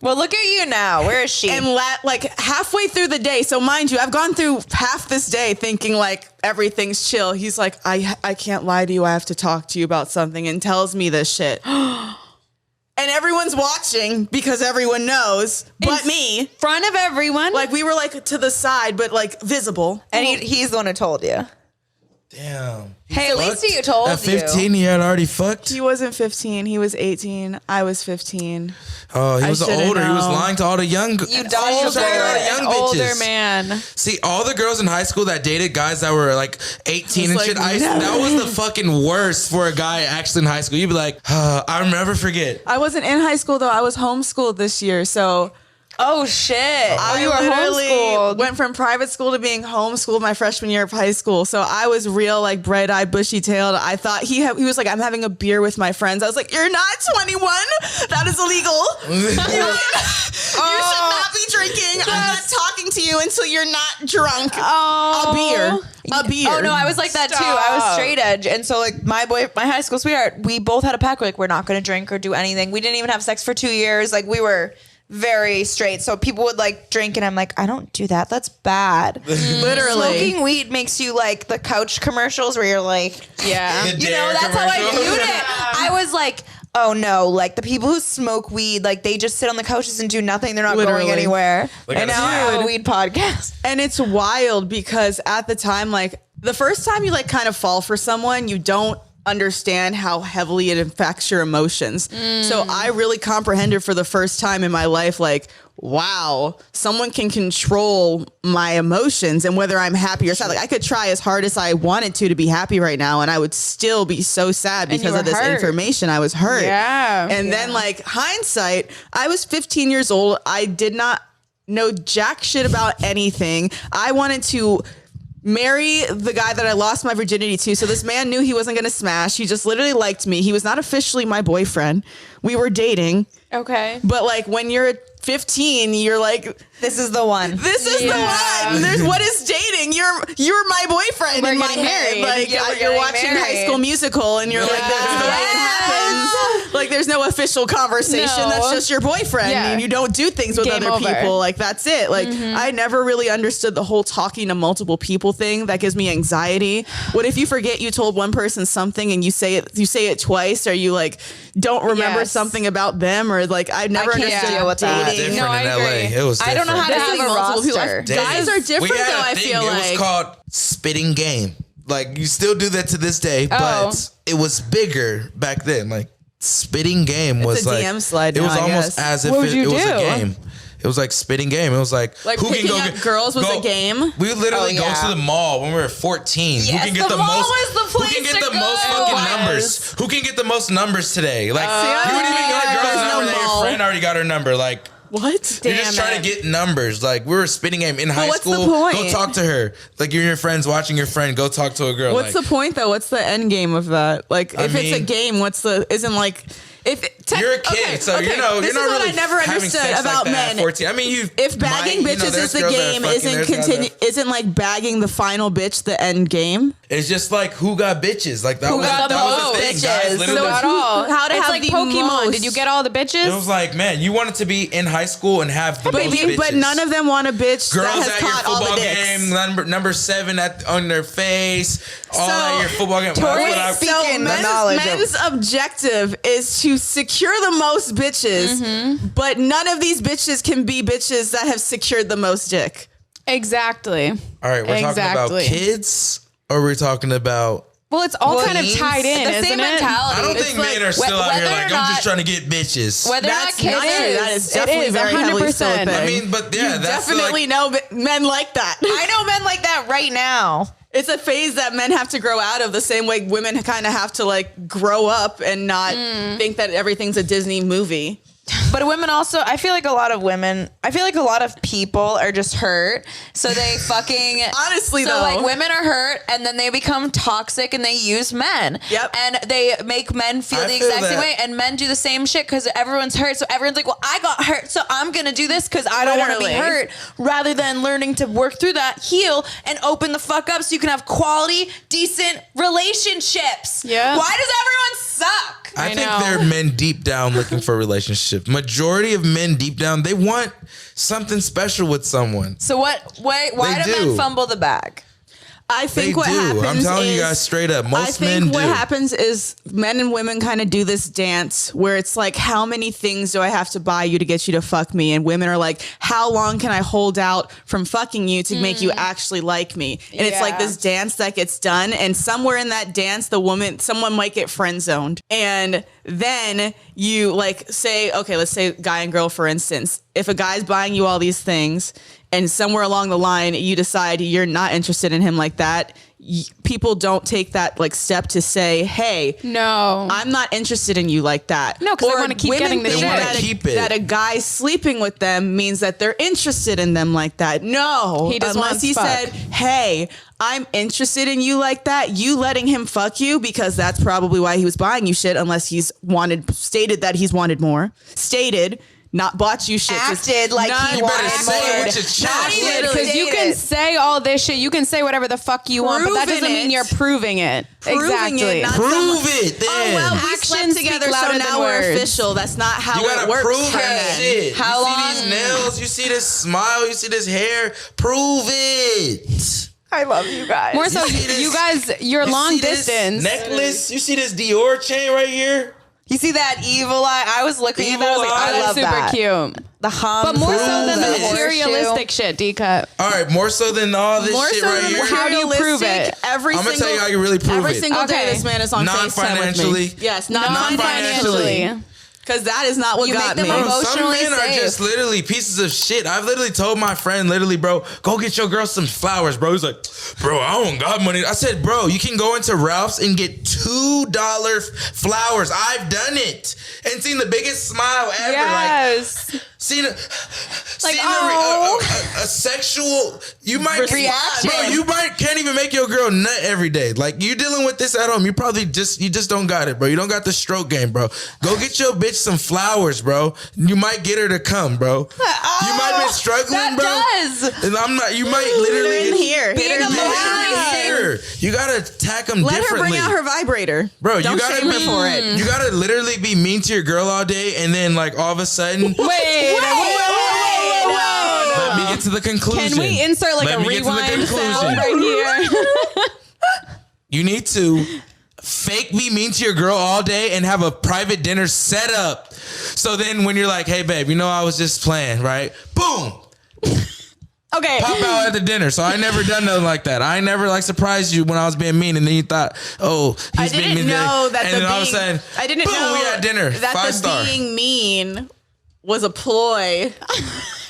Well, look at you now. Where is she? And like halfway through the day, so mind you, I've gone through half this day thinking like everything's chill. He's like, I can't lie to you. I have to talk to you about something, and tells me this shit. And everyone's watching because everyone knows, but me. Front of everyone. Like we were like to the side, but like visible. and he's the one who told you. Damn. Hey, at least he told At 15, you had already fucked? He wasn't 15. He was 18. I was 15. Oh, he was should've older. He was known. lying to all the young. You he was dodged lying to all the an young older bitches. man. See, all the girls in high school that dated guys that were like 18 and It's shit, like, that was the fucking worst for a guy actually in high school. You'd be like, I'll never forget. I wasn't in high school though. I was homeschooled this year, so Oh shit! I you were literally homeschooled. went from private school to being homeschooled my freshman year of high school. So I was real like bright-eyed, bushy-tailed. I thought he was like, I'm having a beer with my friends. I was like, you're not 21. That is illegal. You should not be drinking. I'm not talking to you until you're not drunk. Oh. A beer. Oh no, I was like that too. I was straight edge, and so like my high school sweetheart, we both had a pact. We're like, we're not going to drink or do anything. We didn't even have sex for 2 years. Like we were very straight. So people would like drink, and I'm like, I don't do that. That's bad. Literally. Smoking weed makes you like the couch commercials where you're like, Yeah. you know, that's how I viewed it. I was like, oh no, like the people who smoke weed, like they just sit on the couches and do nothing. They're not Literally. going anywhere. Like and now I have a weed podcast. And it's wild because at the time, like the first time you like kind of fall for someone, you don't understand how heavily it affects your emotions. So I really comprehended for the first time in my life, like, wow, someone can control my emotions and whether I'm happy or sad. Like I could try as hard as I wanted to be happy right now, and I would still be so sad And you because were of this hurt. information. I was hurt. Yeah. And then like hindsight, I was 15 years old. I did not know jack shit about anything. I wanted to marry the guy that I lost my virginity to. So this man knew he wasn't going to smash. He just literally liked me. He was not officially my boyfriend. We were dating. Okay. But like when you're 15, you're like, This is the one. this is the one. There's what is dating? You're my boyfriend We're in my getting head. married. Like Yeah, we're you're getting watching married. High School Musical and you're like, that's the way it happens. Like there's no official conversation. No. That's just your boyfriend. Yeah. And you don't do things with Game other over. people. Like that's it. Like I never really understood the whole talking to multiple people thing. That gives me anxiety. What if you forget you told one person something and you say it twice, or you like don't remember Yes. something about them, or like I never can't understood deal with that. dating. Different No, I in LA. agree. It was I don't know how to different. have a Multiple people. roster. Guys are different We had though, a I thing. feel it like. was called spitting game. Like you still do that to this day, but it was bigger back then. Like spitting game was a like DM slide it now, was I almost guess. as if What would it you was a do? game. It was like spitting game. It was like who picking up girls was a game? We would literally Oh, yeah. go to the mall when we were 14. Who Yes, can get the the mall most? was the Who place can get to the most go. fucking Yes. numbers? Who can get the most numbers today? Like I you wouldn't even get a there's girl's no number that your mall. friend already got her number. Like. What? You're just trying to get numbers. Like we were spitting game in high what's the school. point? Go talk to her. Like you're your friends watching your friend. Go talk to a girl. What's like, the point though? What's the end game of that? Like if it's a mean- game, isn't like if You're a kid, so you know this you're not is what really I never having understood sex about like that at men. 14. I mean, you If bagging bitches is the game, isn't like bagging the final bitch the end game? It's just like who got bitches. Like that Who was got that the was most the thing. bitches? Guys So literally. at all. How to It's have like the Pokemon. most. Did you get all the bitches? It was like, man, you wanted to be in high school and have the most bitches. But none of them want a bitch Girls that has at your caught all the football dicks. game, number 7 on their face, all So, at your football game. Tori, That's what I- speak- Speaking the knowledge of- men's objective is to secure the most bitches, but none of these bitches can be bitches that have secured the most dick. Exactly. All right, we're talking about kids, or we're talking about. Well, it's all kind of Please. tied in, The isn't same it? mentality. I don't It's think like, men are still out here whether like, or I'm just not- trying to get bitches. Whether or not That's kids not true. That is definitely is, very heavily 100%. still a thing. I mean, but yeah, that's Definitely know men like that. I know men like that right now. It's a phase that men have to grow out of the same way women kind of have to like grow up and not think that everything's a Disney movie. But women also, I feel like a lot of people are just hurt. So they fucking. Honestly, so though. like women are hurt and then they become toxic and they use men. Yep. And they make men feel I the feel exact same that. way. And men do the same shit because everyone's hurt. So everyone's like, well, I got hurt. So I'm going to do this because I don't want to be Literally. hurt. Rather than learning to work through that, heal, and open the fuck up so you can have quality, decent relationships. Yeah. Why does everyone suck? I think know. there are men deep down looking for a relationship. Majority of men deep down, they want something special with someone. So why They do do. men fumble the bag? I think They what do. happens I'm telling is, you guys straight up. Most I think men what do. happens is men and women kind of do this dance where it's like, how many things do I have to buy you to get you to fuck me? And women are like, how long can I hold out from fucking you to make you actually like me? And it's like Yeah. this dance that gets done. And somewhere in that dance, someone might get friend zoned. And then you like say, okay, let's say guy and girl, for instance. If a guy's buying you all these things and somewhere along the line you decide you're not interested in him like that, people don't take that like step to say, hey, No. I'm not interested in you like that. No, 'cause they Or wanna keep women getting the think shit. They wanna that keep it. that a guy sleeping with them means that they're interested in them like that. No, He just unless wants he fuck. said, hey, I'm interested in you like that. You letting him fuck you, because that's probably why he was buying you shit, unless stated that he's wanted more. Stated, not bought you shit. Just Acted like he none- You better wanted say it more. with your chest. Not even Because you can stated. say all this shit, you can say whatever the fuck you want, but that Proving doesn't mean it. you're proving it. Proving exactly. it, not Prove someone- it then. Oh well, we Actions slept speak together, so louder now than we're words. official. That's not how You it gotta works. prove for that men. shit. How you long- see these nails, you see this smile, you see this hair. Prove it. I love you guys. More so, You see this- you guys, you're You long see this distance. necklace. You see this Dior chain right here. You see that evil eye? I was looking at that. I was like, Evil eye. I That's love super that. cute. The hum. But more so than the Prove it. materialistic shit, D-Cut. All right, more so than all this More shit so right than here. How do you prove materialistic, it? Every I'm gonna single, tell you how you really prove every it. single day Okay. this man is on FaceTime with me. Non-financially. Yes, Non-financially. Because that is not what You got make me. them Bro, some emotionally men are safe. just literally pieces of shit. I've literally told my friend, bro, go get your girl some flowers, bro. He's like, bro, I don't got money. I said, bro, you can go into Ralph's and get $2 flowers. I've done it and seen the biggest smile ever. Yes. Like, seen a oh. sexual. You might Reaction. bro. You can't even make your girl nut every day. Like, you dealing with this at home. You probably just don't got it, bro. You don't got the stroke game, bro. Go get your bitch some flowers, bro. You might get her to come, bro. You might be struggling, that bro. does. And I'm not. You might literally in here. Being Hit her emotionally here. here. You gotta attack them Let her differently. bring out her vibrator. Bro, Don't you gotta shame her for it. You gotta literally be mean to your girl all day, and then like all of a sudden, Wait. let me get to the conclusion. Can we insert like Let a me get to the rewind conclusion. sound right here? You need to fake be mean to your girl all day and have a private dinner set up. So then when you're like, hey babe, you know I was just playing, right? Boom. Okay. Pop out at the dinner. So I never done nothing like that. I never like surprised you when I was being mean, and then you thought, oh, I he's being didn't mean know today. that And the then all of a being, sudden, I didn't boom, know we had dinner. that 5-star. the being mean was a ploy.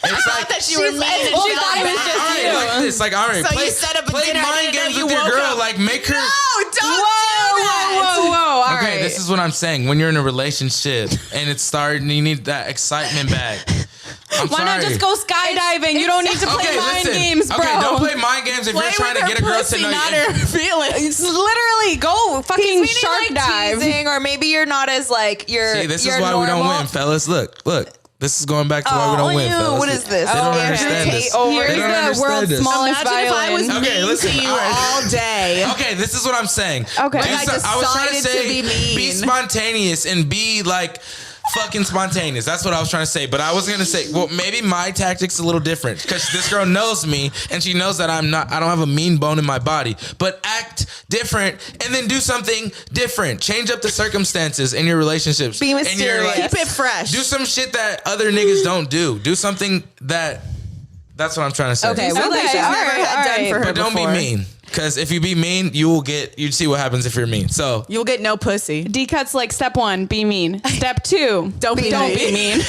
It's like that you were mean and well, she got that was mad. just all right, like this, like all right, So play, you set up a play dinner mind and then games you with your woke girl, up. like make her. No, don't do Whoa, that. whoa. All Okay, right. this is what I'm saying. When you're in a relationship and it's starting, you need that excitement back. I'm Why not sorry. just go skydiving? You don't need to play mind games, bro. Okay, don't play mind games if Play you're trying with to her get a girl pussy, to know not you. her feelings. Literally, go fucking shark dive. Teasing, or maybe you're not as like you're. See, this you're is why we don't normal. win, fellas. Look. This is going back to why we don't win. fellas. What is this? They don't Andrew understand Tate this. over Here's They don't the understand world's this. smallest Imagine if I was violin. Okay, mean listen, to you all day. Okay, this is what I'm saying. Okay. Like, I was trying to decided say, to be mean. be spontaneous and be like fucking spontaneous. That's what I was trying to say. But I was gonna say, well, maybe my tactic's a little different because this girl knows me and she knows that I don't have a mean bone in my body. But act different and then do something different. Change up the circumstances in your relationships. Be And mysterious. you're like, Keep it fresh. do some shit that other niggas don't do. Do something that. That's what I'm trying to say. Okay, Okay, well, like she's all never right, had all done right. for her But don't before. be mean. Because if you be mean, you'd see what happens if you're mean. So You'll get no pussy. DCut's like step 1, be mean. Step 2, Don't be mean.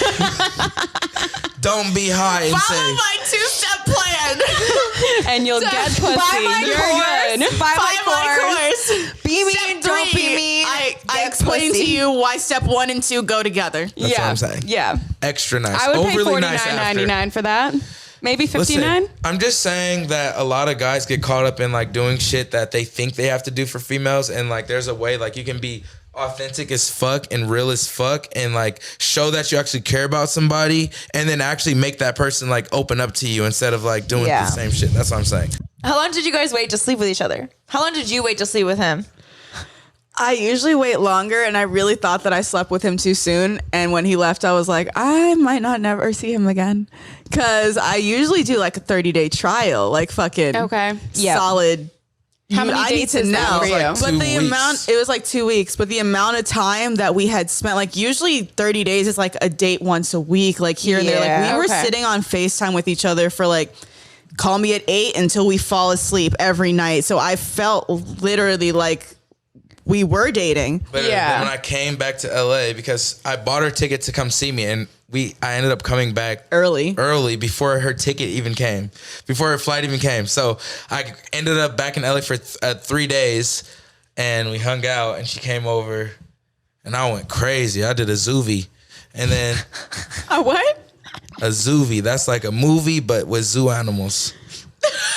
don't be high and Follow say, my 2-step plan. And you'll get pussy. Buy my You're course. good. Buy my Buy course. course. Be mean. Step Don't be 3, mean. I Get explained pussy. to you why step 1 and 2 go together. That's what I'm saying. Yeah. Extra nice. I would pay Overly nice after. $49.99 for that. Maybe $59. Listen, I'm just saying that a lot of guys get caught up in like doing shit that they think they have to do for females, and like there's a way like you can be authentic as fuck and real as fuck and like show that you actually care about somebody and then actually make that person like open up to you instead of like doing Yeah. the same shit. That's what I'm saying. How long did you guys wait to sleep with each other? How long did you wait to sleep with him? I usually wait longer, and I really thought that I slept with him too soon. And when he left, I was like, I might not never see him again. Because I usually do like a 30-day trial, like fucking Okay. Yep. solid. How many I dates need to is that know. for you? Like But 2 the weeks. amount, it was like 2 weeks, but the amount of time that we had spent, like usually 30 days is like a date once a week, like here and there. Like Yeah. we were Okay. sitting on FaceTime with each other for like, call me at 8 until we fall asleep every night. So I felt literally like we were dating. But Yeah. when I came back to LA, because I bought her ticket to come see me, and I ended up coming back Early. before her ticket even came, before her flight even came. So I ended up back in LA for 3 days, and we hung out, and she came over, and I went crazy. I did a zoovie, and then A what? a zoovie. That's like a movie, but with zoo animals.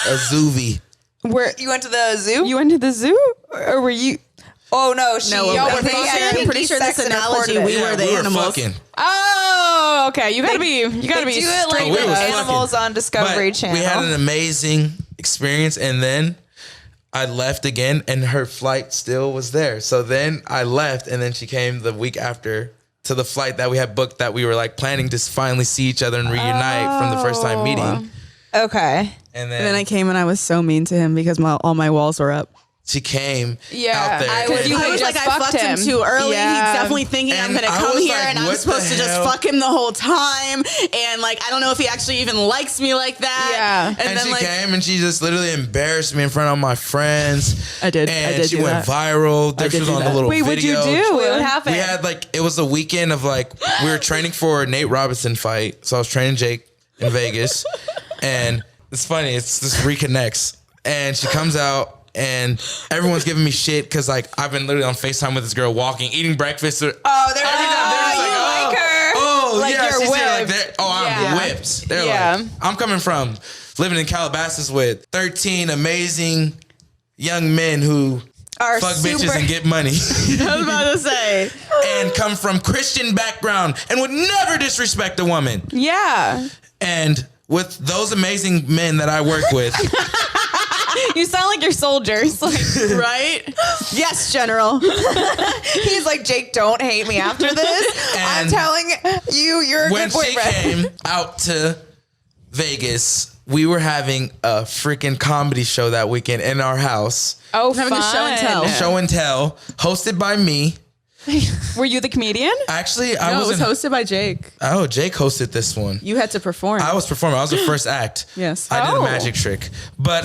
A zoovie. Where You went to the zoo? you went to the zoo, or were you? Oh no, she. No, y'all I'm were pretty fucking sure- I'm pretty sure this sex and analogy, recorded we it. were the animals. fucking. Oh, okay. You gotta be. You gotta They be. do it like straight we the with was us. fucking. animals on Discovery But Channel. we had an amazing experience, and then I left again, and her flight still was there. So then I left, and then she came the week after to the flight that we had booked, that we were like planning to finally see each other and reunite from the first time meeting. Okay. And And then I then came and I was so mean to him because all my walls were up. she came Yeah, out there. I would- and- you I would was just like, I fucked fucked him him. too early. Yeah. He's definitely thinking I'm And gonna I come was here like, and I'm what supposed the to just hell? fuck him the whole time. And like, I don't know if he actually even likes me like that. Yeah. And, And then she like, came and she just literally embarrassed me in front of my friends. I did. And I did she do went that. viral. I This did was do on the that. little Wait, video. what'd you do? Wait, what happened? We had like, it was a weekend of like, we were training for a Nate Robinson fight. So I was training Jake in Vegas. And it's funny, it's just reconnects. And she comes out and everyone's giving me shit because like I've been literally on FaceTime with this girl walking, eating breakfast. Oh, they're Every time they're just you like, like her. Oh, Like yeah, you're she's here. Like, whipped. I'm Yeah. whipped. They're Yeah. like, I'm coming from living in Calabasas with 13 amazing young men who Are fuck bitches super- and get money. I was about to say, And come from Christian background and would never disrespect a woman. Yeah. And with those amazing men that I work with, You sound like you're soldiers. Like, right? Yes, General. He's like, Jake, don't hate me after this. I'm And telling you, you're a when good she boyfriend. came out to Vegas, we were having a freaking comedy show that weekend in our house. oh, Having a show and tell. Show and tell, hosted by me. Were you the comedian? Actually, I No, it was wasn't. hosted by Jake. Oh, Jake hosted this one. You had to perform. I was performing. I was the first act. Yes. I did a Oh. magic trick. But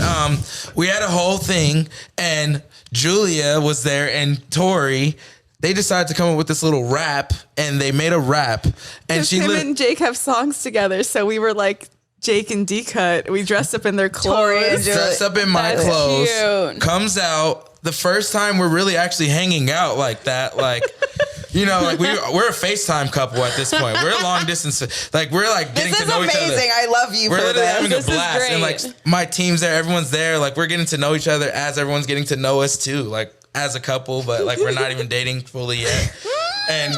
we had a whole thing, and Julia was there, and Tori. They decided to come up with this little rap, and they made a rap, and she him lit. and Jake have songs together, so we were like Jake and DCut. We dressed up in their Tori and clothes. Julia. Dressed up in my That's clothes, cute. comes out. The first time we're really actually hanging out like that, like, you know, like we're a FaceTime couple at this point. We're a long distance, like we're like getting This to is know each other. amazing. I love you We're for literally this. having a This is blast, and like great. my team's there, everyone's there, like we're getting to know each other as everyone's getting to know us too, like as a couple, but like we're not even dating fully yet. And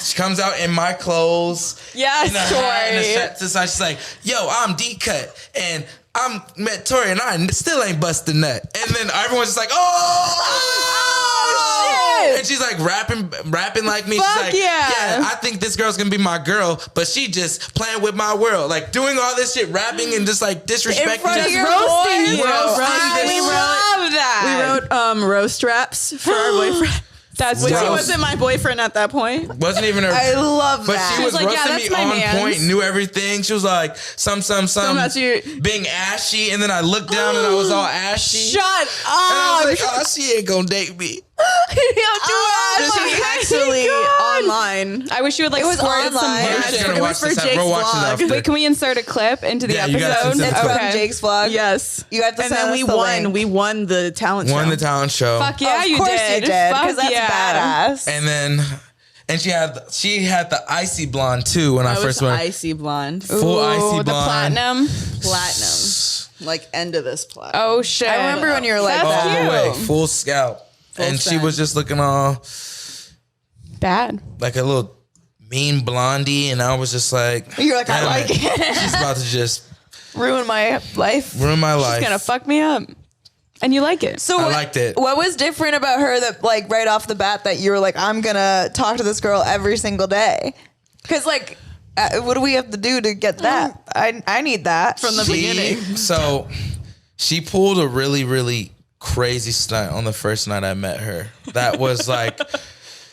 she comes out in my clothes. Yes, in a hat and a Tori. shirt. So she's like, yo, I'm DCut. And I'm met Tori and I still ain't bust a nut. And then everyone's just like, oh, shit. and she's like rapping like me. Fuck She's like, yeah. I think this girl's gonna be my girl, but she just playing with my world. Like doing all this shit, rapping and just like disrespecting. front of Just your roasting boys? you. I love that. We wrote roast raps for our boyfriend. That's Which he dope. wasn't my boyfriend at that point. Wasn't even her. I love But that. she was like, yeah, roasting that's me my on mans. point, knew everything. She was like, some, about you. being ashy. And then I looked down and I was all ashy. Shut And up. I was like, oh, she ain't gonna date me. This was actually online. I wish you would like It was squirt some online. We're magic. just gonna it watch was for this. Jake's We're watching vlog. after. Wait, can we insert a clip into the Yeah, you gotta episode? insert It's the clip. from Jake's vlog. Yes. You have to and send then us we the won. link. We won the talent Won show. the talent show. Fuck yeah, Of you course did. you did, Fuck because that's yeah. badass. And then, and she had the icy blonde too when I I first was went. icy blonde. Full icy Ooh, the blonde. platinum. Platinum. Like end of this platinum. Oh shit! I remember when you were like That's All that. the way, cute. full scalp. And she send. was just looking all Bad. like a little mean blondie, and I was just like, You're like, I damn like it. She's about to just Ruin my life. ruin my life. It's gonna fuck me up. And you like it. So I what, liked it. What was different about her that like right off the bat that you were like, I'm gonna talk to this girl every single day? Because like, what do we have to do to get that? I need that From the beginning. So she pulled a really, really crazy stunt on the first night I met her. That was like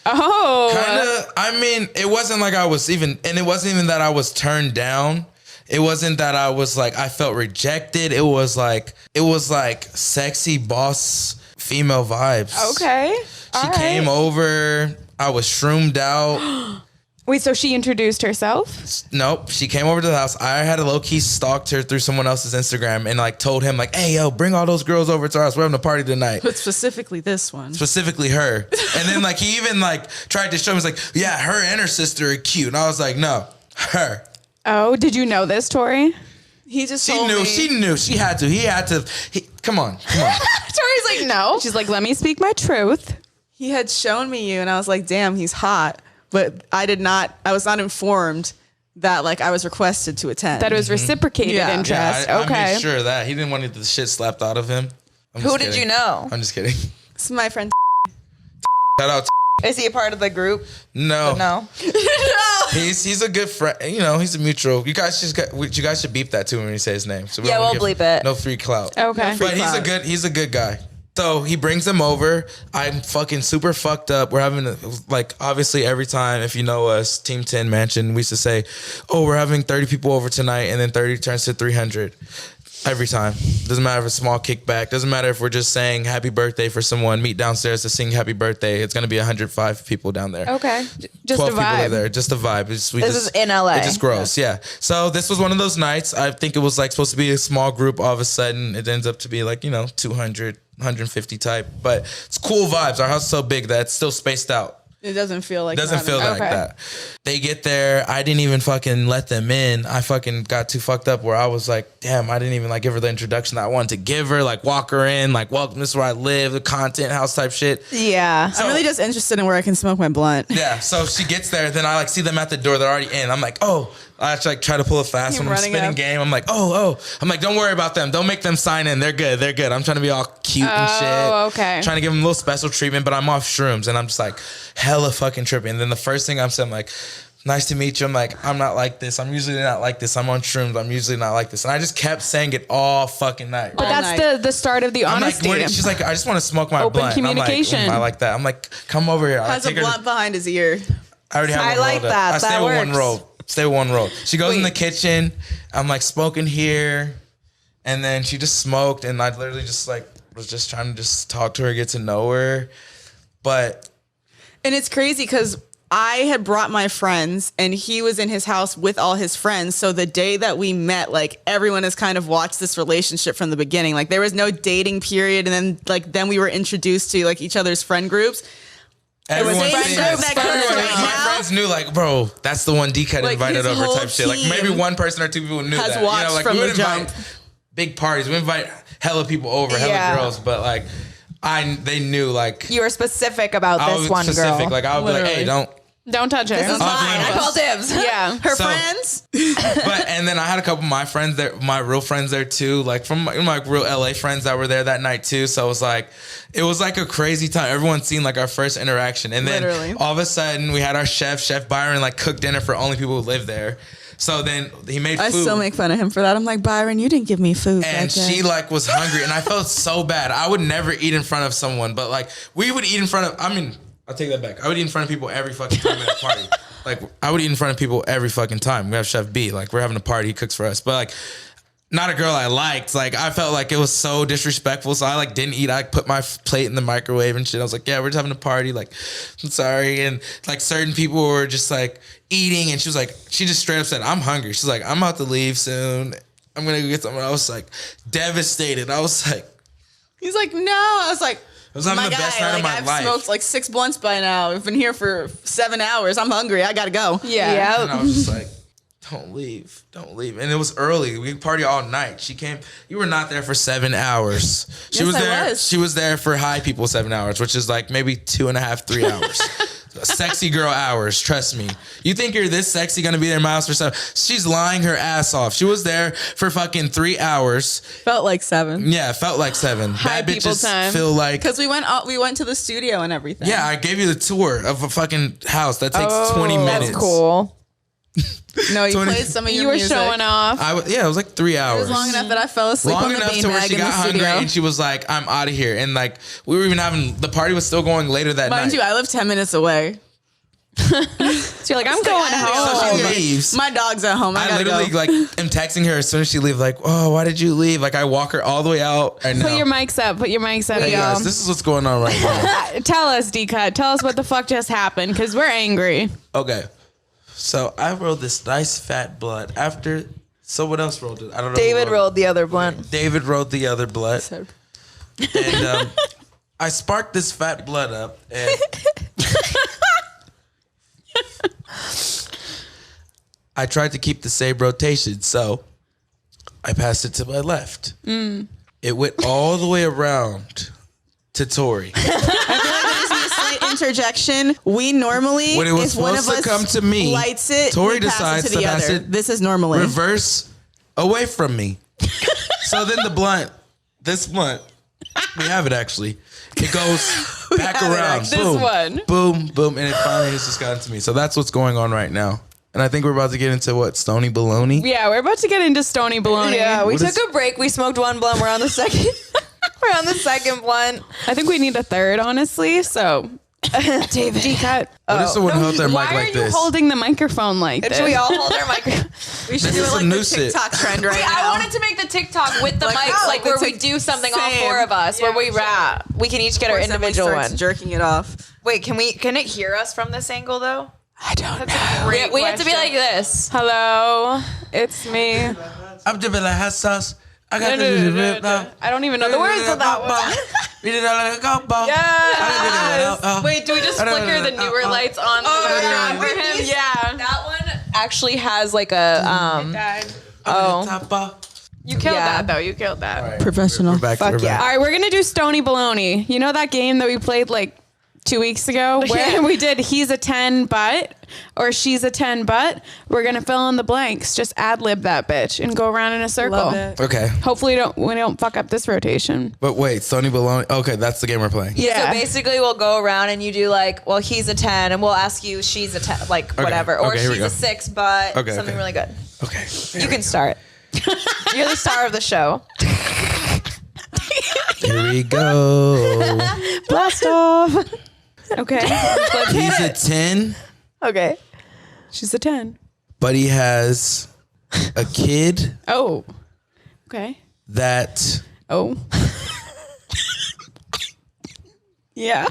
Oh. kind of, I mean, it wasn't like I was even, and it wasn't even that I was turned down. It wasn't that I was like, I felt rejected. It was like sexy boss female vibes. Okay. She came over. I was shroomed out. Wait, so she introduced herself? Nope. She came over to the house. I had a low key stalked her through someone else's Instagram and like told him like, hey, yo, bring all those girls over to our house. We're having a party tonight. But specifically this one. Specifically her. And then like he even like tried to show me, he's like, yeah, her and her sister are cute. And I was like, no, her. Oh, did you know this, Tori? He just She told knew. me. She knew. She had to. He had to. Come on. Tori's like, no. She's like, let me speak my truth. He had shown me you, and I was like, damn, he's hot. But I was not informed that like I was requested to attend. That it was reciprocated Yeah. interest. I Okay. made sure of that he didn't want the shit slapped out of him. I'm Who just did kidding. you know? I'm just kidding. It's my friend. Shout out. Is he a part of the group? No. No. He's a good friend. You know, he's a mutual. You guys should beep that too when you say his name. So we Yeah, don't we'll give bleep it. No free clout. Okay. But he's a good guy. So he brings them over. I'm fucking super fucked up. We're having like obviously every time, if you know us, Team 10 Mansion, we used to say, oh, we're having 30 people over tonight, and then 30 turns to 300. Every time. Doesn't matter if it's a small kickback. Doesn't matter if we're just saying happy birthday for someone. Meet downstairs to sing happy birthday. It's gonna be 105 people down there. Okay. Just 12 a people are vibe. there. Just a vibe. This is in LA. It just grows. Yeah. So this was one of those nights. I think it was like supposed to be a small group. All of a sudden, it ends up to be like 200, 150 type. But it's cool vibes. Our house is so big that it's still spaced out. It doesn't feel like It doesn't feel like Okay. that. They get there. I didn't even fucking let them in. I fucking got too fucked up where I was like, damn, I didn't even like give her the introduction that I wanted to give her. Like walk her in, like welcome, this is where I live, the content house type shit. Yeah. I'm really just interested in where I can smoke my blunt. Yeah, so she gets there, then I like see them at the door, they're already in. I'm like, oh, I like try to pull a fast Him when I'm running spinning up. game. I'm like, oh. I'm like, don't worry about them. Don't make them sign in. They're good. I'm trying to be all cute and shit. Oh, okay. Trying to give them a little special treatment, but I'm off shrooms and I'm just like hella fucking tripping. And then the first thing I'm saying, I'm like, nice to meet you. I'm like, I'm not like this. I'm usually not like this. I'm on shrooms. I'm usually not like this. And I just kept saying it all fucking night. But that's night. the start of the I'm like, honesty. she's like, I just want to smoke my Open blunt. And I'm like, communication. I like that. I'm like, come over here. I Has a take her to- blunt behind his ear. I already have I one like rolled up. that. I stay That with one works. roll. Stay with one roll. She goes in the Wait. kitchen. I'm like smoking here, and then she just smoked, and I literally just like was just trying to just talk to her, get to know her, but And it's crazy because I had brought my friends and he was in his house with all his friends. So the day that we met, like everyone has kind of watched this relationship from the beginning. Like there was no dating period. And then we were introduced to like each other's friend groups. everyone friend seen group it. that comes Everyone- right my now. friends knew like, bro, that's the one DCut Like, invited his over whole type shit. Like maybe team one person or two people knew has that. watched like from we the would invite jump. big parties. We invite hella people over, hella Yeah. girls, but like they knew like You were specific about I this was one specific. girl. Like I would be like, hey, Literally. Don't touch her. This is mine. I call dibs. Yeah. Her So- friends. But and then I had a couple of my friends there, my real friends there too, like from my real LA friends that were there that night too. So it was like a crazy time. Everyone seen like our first interaction, and then Literally. all of a sudden we had our Chef Byron, like cook dinner for only people who live there. So then he made food. I still make fun of him for that. I'm like, Byron, you didn't give me food. And that day. she like was hungry, and I felt so bad. I would never eat in front of someone, but like we would eat in front of. I mean, I'll take that back. I would eat in front of people every fucking time at a party. Like I would eat in front of people every fucking time. We have Chef B. Like we're having a party, he cooks for us. But like, not a girl I liked. Like I felt like it was so disrespectful. So I like didn't eat. I put my plate in the microwave and shit. I was like, yeah, we're just having a party. Like, I'm sorry. And like certain people were just like eating, and she just straight up said, I'm hungry. She's like, I'm about to leave soon. I'm gonna go get something. I was like devastated. I was like, He's like, no. I was like, I was having my the best guy, night of my I've life. smoked like 6 blunts by now. I've been here for 7 hours. I'm hungry. I gotta go. Yeah. And I was just like, don't leave. And it was early. We party all night. She came. You were not there for 7 hours. She Yes, was I there. was. She was there for high people 7 hours, which is like maybe 2.5, 3 hours. Sexy girl hours. Trust me. You think you're this sexy gonna be there in my house for 7? She's lying her ass off. She was there for fucking 3 hours. Felt like 7. Yeah, it felt like 7. High Bad people bitches time. feel like. Because we went to the studio and everything. Yeah, I gave you the tour of a fucking house that takes 20 minutes. That's cool. No, you 20 played some of your You were music. showing off. Yeah, it was like 3 It hours. was long enough that I fell asleep Long on the enough to where beanbag she in the got hungry studio. and she was like, I'm out of here. And like, we were even having, the party was still going later that Mind night. you, I live 10 minutes away. So you're like, I'm going So home. she leaves. My dog's at home. I I gotta literally go. like am texting her as soon as she leaves, like, oh, why did you leave? Like I walk her all the way out. Right now. Put your mics up. Put your mics up, Hey y'all. guys, this is what's going on right now. Tell us, DCut. Tell us what the fuck just happened, because we're angry. Okay. So I rolled this nice fat blunt after someone else rolled it. I don't know. David who rolled the other blunt. David rolled the other blunt. And I sparked this fat blunt up and I tried to keep the same rotation, so I passed it to my left. It went all the way around to Tori. Slight interjection. We normally, When it was if one of supposed to us come to me, lights it, Tori we pass decides it to to the pass other. it This is normally. Reverse away from me. So then this blunt, we have it actually. It goes back have it around. actually. This Boom, one. boom, boom, and it finally has just gotten to me. So that's what's going on right now. And I think we're about to get into what, Stony Baloney? Yeah, we're about to get into Stony Baloney. Yeah, we What took is- a break. We smoked one blunt. We're on the second. We're on the second blunt. I think we need a third, honestly. So, David, DCut. What if someone held their mic Why are like you this? holding the microphone like this? Should we all hold our microphone? we should This do is it like some the new shit. TikTok trend right I now. wanted to make the TikTok with the Like, mics, oh, like where the we do something all Same. 4 of us, where we rap. We can each get our Or somebody individual starts one. jerking it off. Wait, can it hear us from this angle though? I don't know. We have to be like this. Hello, it's me. I'm doing like hot sauce. I got I don't even know the words of that one. Yes. Wait, do we just flicker the newer lights on yeah. for him? Yeah. That one actually has like a You killed Yeah. that though. You killed that. Professional. We're back. Fuck we're yeah. back. All right, we're gonna do Stony Baloney. You know that game that we played like 2 weeks ago where we did he's a 10 but or she's a 10 but we're gonna fill in the blanks. Just ad lib that bitch and go around in a circle. Love it. Okay. Hopefully we don't fuck up this rotation. But wait, Stony Baloney. Okay, that's the game we're playing. Yeah. So basically, we'll go around and you do like, well, he's a 10, and we'll ask you, she's a 10, like whatever, or Okay, here we she's go. a 6, but Okay, something okay. really good. Okay. You can start. You're the star of the show. Here we go. Blast off. Okay. He's a 10, Okay. She's a 10. but he has a kid Oh. Okay. that Oh. Yeah.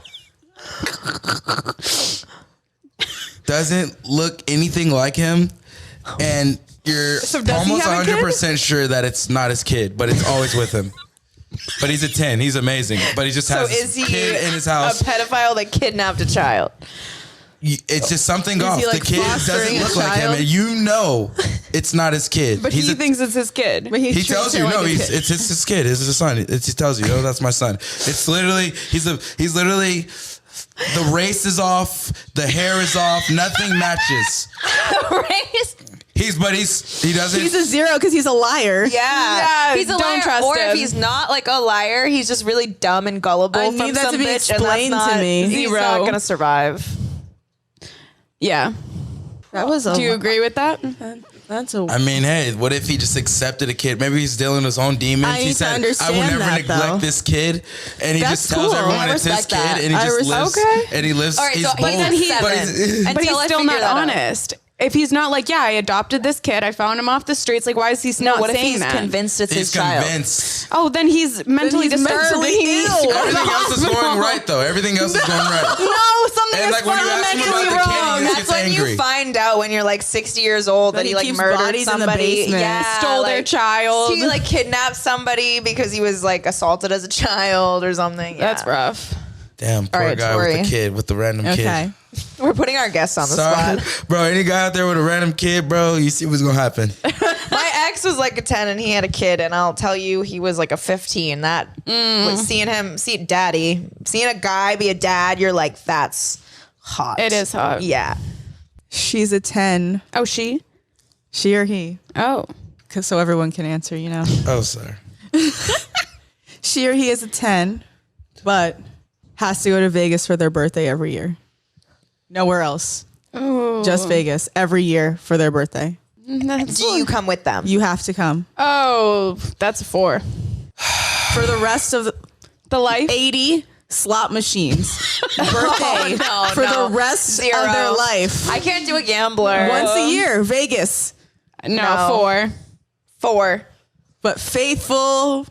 doesn't look anything like him, and you're So does he almost have a kid? 100% sure that it's not his kid, but it's always with him. But he's a 10. He's amazing. But he just So has is his he kid in his a house. pedophile that kidnapped a child? It's just something off. he, like, the kid fostering doesn't a look like him, child? and you know it's not his kid. But he thinks it's his kid. But He treats tells her you, like no, a it's kid. his kid. It's his son. He tells you, oh, that's my son. It's literally, he's literally The race is off. The hair is off. Nothing matches. Race. He doesn't. He's a 0 because he's a liar. Yeah. He's a don't liar, trust or him. if he's not like a liar, he's just really dumb and gullible. I from need that some to be bitch, and that's explained to not- me. He's Zero. not gonna survive. Yeah. That was a. Do you agree with that? That's a. I mean, hey, what if he just accepted a kid? Maybe he's dealing with his own demons. I He need to said, "I will understand never that, neglect though. this kid," and he That's just tells cool. everyone I it's his respect kid, that. and he I just respect- lives. Okay. And he lives. All right, he's so bold. then he's but 7. he's, But he's Until I still figure not that out. honest. If he's not like, yeah, I adopted this kid, I found him off the streets. Like, why is he not What if saying he's that? convinced it's he's his child? convinced. Oh, then he's mentally he's disturbed. mentally and he needs to ill. go to the Everything else is hospital. going right, though. Everything else is going right. No, something And is like when you ask him fundamentally about the kid, wrong. he just That's gets when angry. you find out when you're like 60 years old that That he he like keeps murdered bodies in the somebody. basement. Yeah, Stole their like, child. He like kidnapped somebody because he was like assaulted as a child or something. Yeah. That's rough. Damn, poor right, guy Tori. with the kid, with the random kid. Okay. We're putting our guests on the Sorry, spot. bro. Any guy out there with a random kid, bro, you see what's gonna happen. My ex was like a 10 and he had a kid, and I'll tell you, he was like a 15. That was seeing a guy be a dad, you're like, that's hot. It is hot. Yeah. She's a 10. Oh, she? She or he? Oh. So everyone can answer, you know. Oh, sorry. She or he is a 10, but has to go to Vegas for their birthday every year. Nowhere else. Oh. Just Vegas every year for their birthday. That's Do you come with them? You have to come. Oh, that's a 4. For the rest of The life? 80 slot machines. Birthday no, for no. the rest Zero. of their life. I can't do a gambler. Once a year, Vegas. No, 4. 4. But faithful,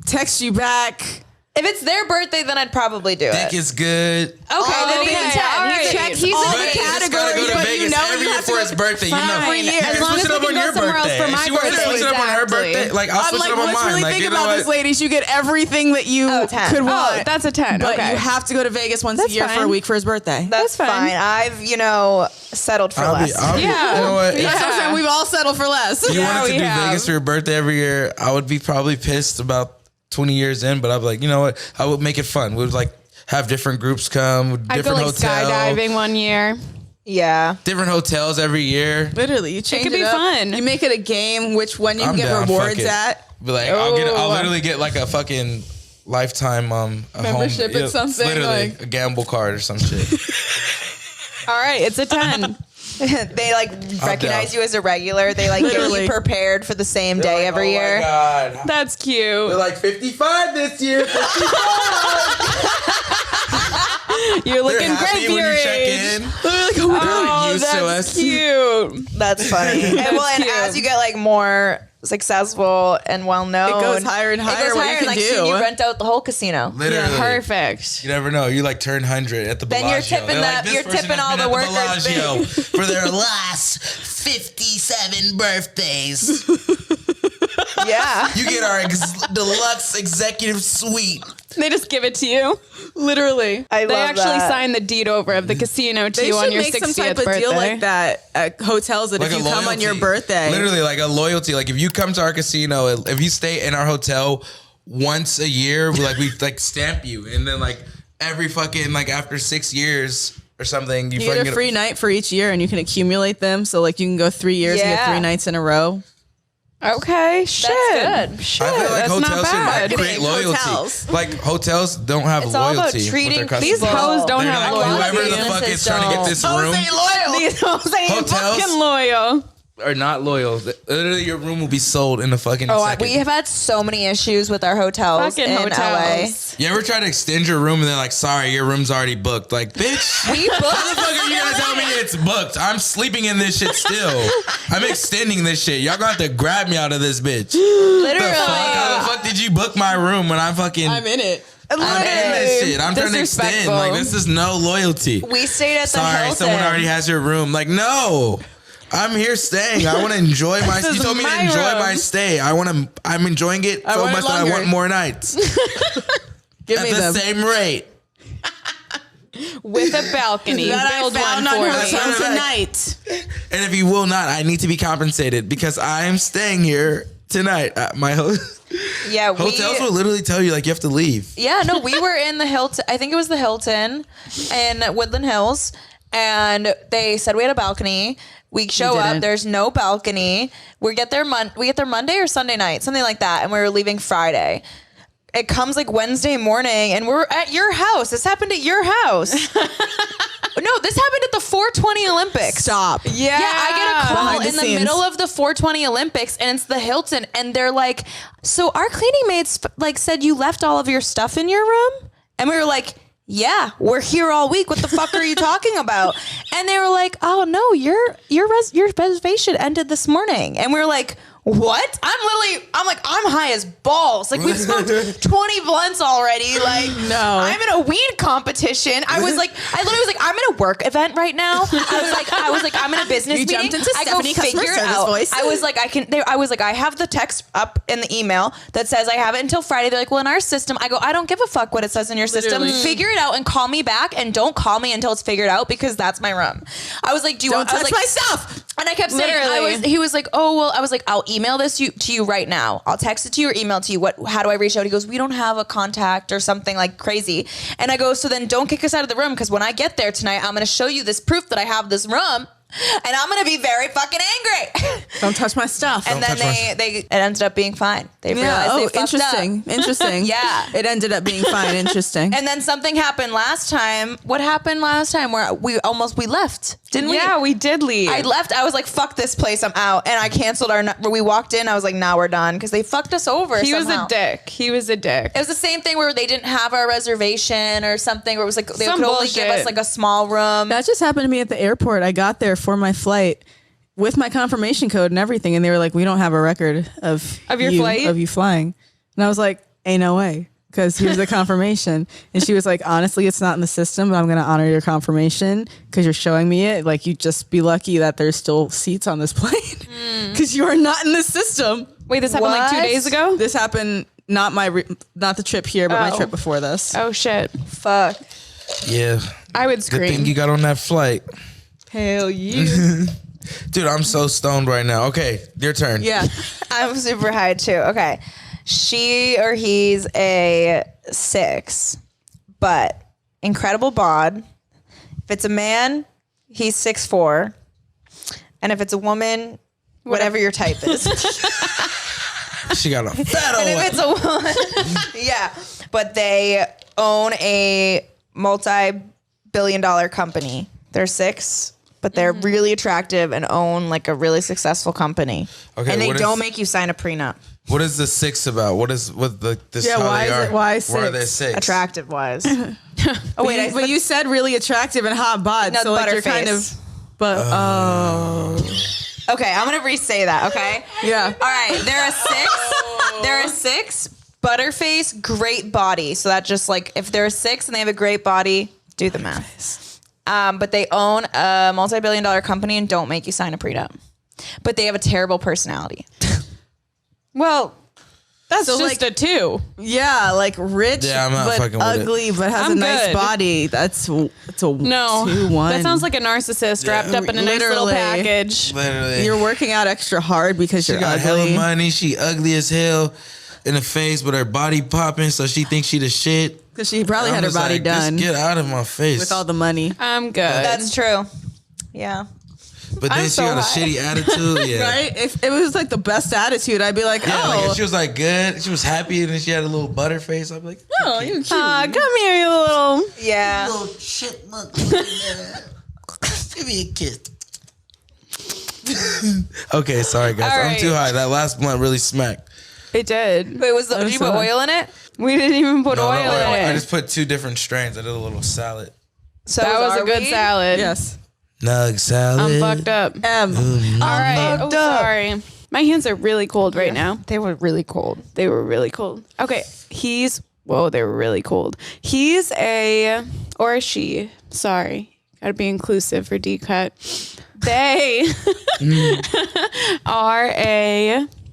text you back. If it's their birthday, then I'd probably do Dick it. is good. Okay, then he's a 10. all He's a- right. he's all a the But you just gotta categories, go to but Vegas you know every you year have to for go his birthday. You know, Fine. you As can long switch as it we up can on go your somewhere else birthday. for my She wants to birthday. switch it up on her Exactly. birthday. Like I'll I'm switch like, it up on let's mine. really Like think you know about what? this, ladies. You get everything that you 10. could Oh, want. that's a 10. but okay. you have to go to Vegas once That's a year for a fine. week for his birthday. That's fine. fine. I've, settled for less. Yeah. You know what? If Yeah. That's what I'm saying. We've all settled for less. you Yeah, wanted to we do have. Vegas for your birthday every year, I would be probably pissed about 20 years in, but I'd be like, you know what? I would make it fun. We would like have different groups come, I'd go different like hotels, skydiving one year. Yeah. different hotels every year. Literally, you change could be up. fun. You make it a game, which one you I'm can get down, rewards fuck it. at. Be like, I'll literally get like a fucking lifetime a Membership home, at something, literally like- a gamble card or some shit. All right, it's a 10. They like recognize you as a regular. They like get Literally. you prepared for the same day every year. Oh my god. That's cute. They're like 55 this year. 55. You're looking They're great happy for when your you check age. in. Like, oh my God. They're used to that's us. cute. That's funny. and cute. as you get like more successful and well known, It goes higher and higher what you can like do. soon you rent out the whole casino. Literally. Perfect. You never know. You like turn 100 at the Bellagio. Then you're tipping They're that- this you're person tipping has all been the at workers' Bellagio for their last 57 birthdays. Yeah. You get our deluxe executive suite. They just give it to you. Literally. I They love actually that. sign the deed over of the casino to They you on should your make 60th some type of birthday. deal like that at hotels that Like if a you come on your loyalty. birthday. Literally like a loyalty. Like if you come to our casino, if you stay in our hotel once a year, we stamp you. And then like every fucking like after 6 years or something, you You fucking get a free night for each year and you can accumulate them. So like you can go 3 years and get Yeah. 3 nights in a row. Okay, shit. good. Shit, I feel like that's not hotels should bad. create loyalty. Hotels. Like hotels don't have It's all about loyalty with treating their customers. These hoes don't They're have like, loyalty. whoever the fuck is trying to get this room These hoes ain't Hotels? fucking loyal. are not loyal. Literally, your room will be sold in a fucking second. We have had so many issues with our hotels Fucking in hotels. You ever try to extend your room and they're like, sorry, your room's already booked? Like, bitch, LA. We how the booked. fuck are you gonna tell me it's booked? I'm sleeping in this shit still. I'm extending this shit. Y'all gonna have to grab me out of this bitch. Literally. The fuck? How the fuck did you book my room when I'm fucking... I'm in it. I'm in this shit. I'm trying to extend. Disrespectful. Like, this is no loyalty. We stayed at the Sorry, Hilton. someone already has your room. Like, no. I'm here staying. I want to enjoy my. This You is told me to my enjoy room. my stay. I'm enjoying it so want it much that I longer. want more nights Give at me the them. same rate. With a balcony. That I Build found one on for Hotel me. Tonight. And if you will not, I need to be compensated because I am staying here tonight at my host. Yeah, Hotels will literally tell you like you have to leave. Yeah, no, we were in the Hilton. I think it was the Hilton in Woodland Hills, and they said we had a balcony. We show up. There's no balcony. We get there Monday or Sunday night, something like that, and we were leaving Friday. It comes like Wednesday morning, and we're at your house. This happened at your house. No, this happened at the 420 Olympics. Stop. Yeah, I get a call Behind the in the scenes. middle of the 420 Olympics, and it's the Hilton, and they're like, "So our cleaning mates like said you left all of your stuff in your room," and we were like, "Yeah, we're here all week. What the fuck are you talking about?" And they were like, "Oh no, your reservation ended this morning," and we were like, "What?" I'm high as balls. Like, we've smoked 20 blunts already. Like, No. I'm in a weed competition. I literally was like, I'm in a work event right now. I was like, I'm in a business You meeting. jumped into I go Stephanie customer figure it service out. voice. I was like, I have the text up in the email that says I have it until Friday. They're like, well, in our system, I go, I don't give a fuck what it says in your system. Literally. Figure it out and call me back, and don't call me until it's figured out, because that's my room. I was like, Don't touch my stuff. And I kept saying, Literally. he was like, oh, well, I was like, I'll email this to you right now. I'll text it to you or email it to you. How do I reach out? He goes, we don't have a contact or something like crazy. And I go, so then don't kick us out of the room, because when I get there tonight, I'm going to show you this proof that I have this room, and I'm going to be very fucking angry. Don't touch my stuff. And then it ended up being fine. They realized they fucked interesting. up. Interesting. Yeah. It ended up being fine. Interesting. And then something happened last time. What happened last time where we left? Didn't we? Yeah, we did leave. I left. I was like, fuck this place. I'm out. And I canceled we walked in. I was like, nah, we're done. Because they fucked us over. He somehow. was a dick. He was a dick. It was the same thing where they didn't have our reservation or something, where it was like they Some could only give bullshit. us like a small room. That just happened to me at the airport. I got there for my flight with my confirmation code and everything, and they were like, "We don't have a record of your flight? of you flying." And I was like, "Ain't no way," because here's the confirmation. And she was like, "Honestly, it's not in the system, but I'm going to honor your confirmation because you're showing me it. Like, you just be lucky that there's still seats on this plane because you are not in the system." Wait, this happened like 2 What? days ago? This happened not the trip here, but my trip before this. Oh, shit. Fuck. Yeah. I would Good thing scream. you got on that flight. Hell yeah. Dude, I'm so stoned right now. Okay, your turn. Yeah. I'm super high too. Okay. She or he's a 6, but incredible bod. If it's a man, he's 6'4". And if it's a woman, whatever your type is. She got a fat And if old. it's a woman, yeah. But they own a multi-billion-dollar company. They're 6, but they're really attractive and own like a really successful company. Okay, and they what don't is- make you sign a prenup. What is the 6 about? What this Yeah, how why they is are? it- why are they 6? 6? Attractive wise. Oh wait, but you said really attractive and hot bod, No, so like you're kind of. butterface. But Okay, I'm gonna re-say that. Okay. yeah. All right, they're a 6. They're a 6. Butterface, great body. So that just like if they're a 6 and they have a great body, do the math. But they own a multi-billion-dollar company and don't make you sign a prenup. But they have a terrible personality. Well, that's So, just like- a 2. Yeah, like rich, Yeah, I'm not but fucking with it. ugly, but has I'm a nice good. body. It's a No. 2-1. That sounds like a narcissist wrapped up in a nice little literally. package. Literally. You're working out extra hard because She you're got hella ugly. money. She ugly as hell in the face, but her body popping, so she thinks she the shit. Because she probably I'm had her just body like, done Just get out of my face. with all the money. I'm good. That's true. Yeah. but then I'm she so got a high. shitty attitude. Yeah. Right? If it was like the best attitude, I'd be like, Yeah, like oh, if she was like good, she was happy, and then she had a little butter face. I'd be like, oh, you cute. Come here, you little. Yeah. little chipmunk. Give me a kiss. Okay, sorry guys. All I'm right. too high. That last blunt really smacked. It did. Wait, did you put oil in it? We didn't even put No, oil no oil. in it. I just put 2 different strains. I did a little salad. So That was a good weed? salad. Yes. Nug salad. I'm fucked up. All right. Oh, sorry. My hands are really cold right now. They were really cold. They were really cold. Okay. Whoa, they were really cold. He's a, or a she. Sorry. Gotta be inclusive for DCut. They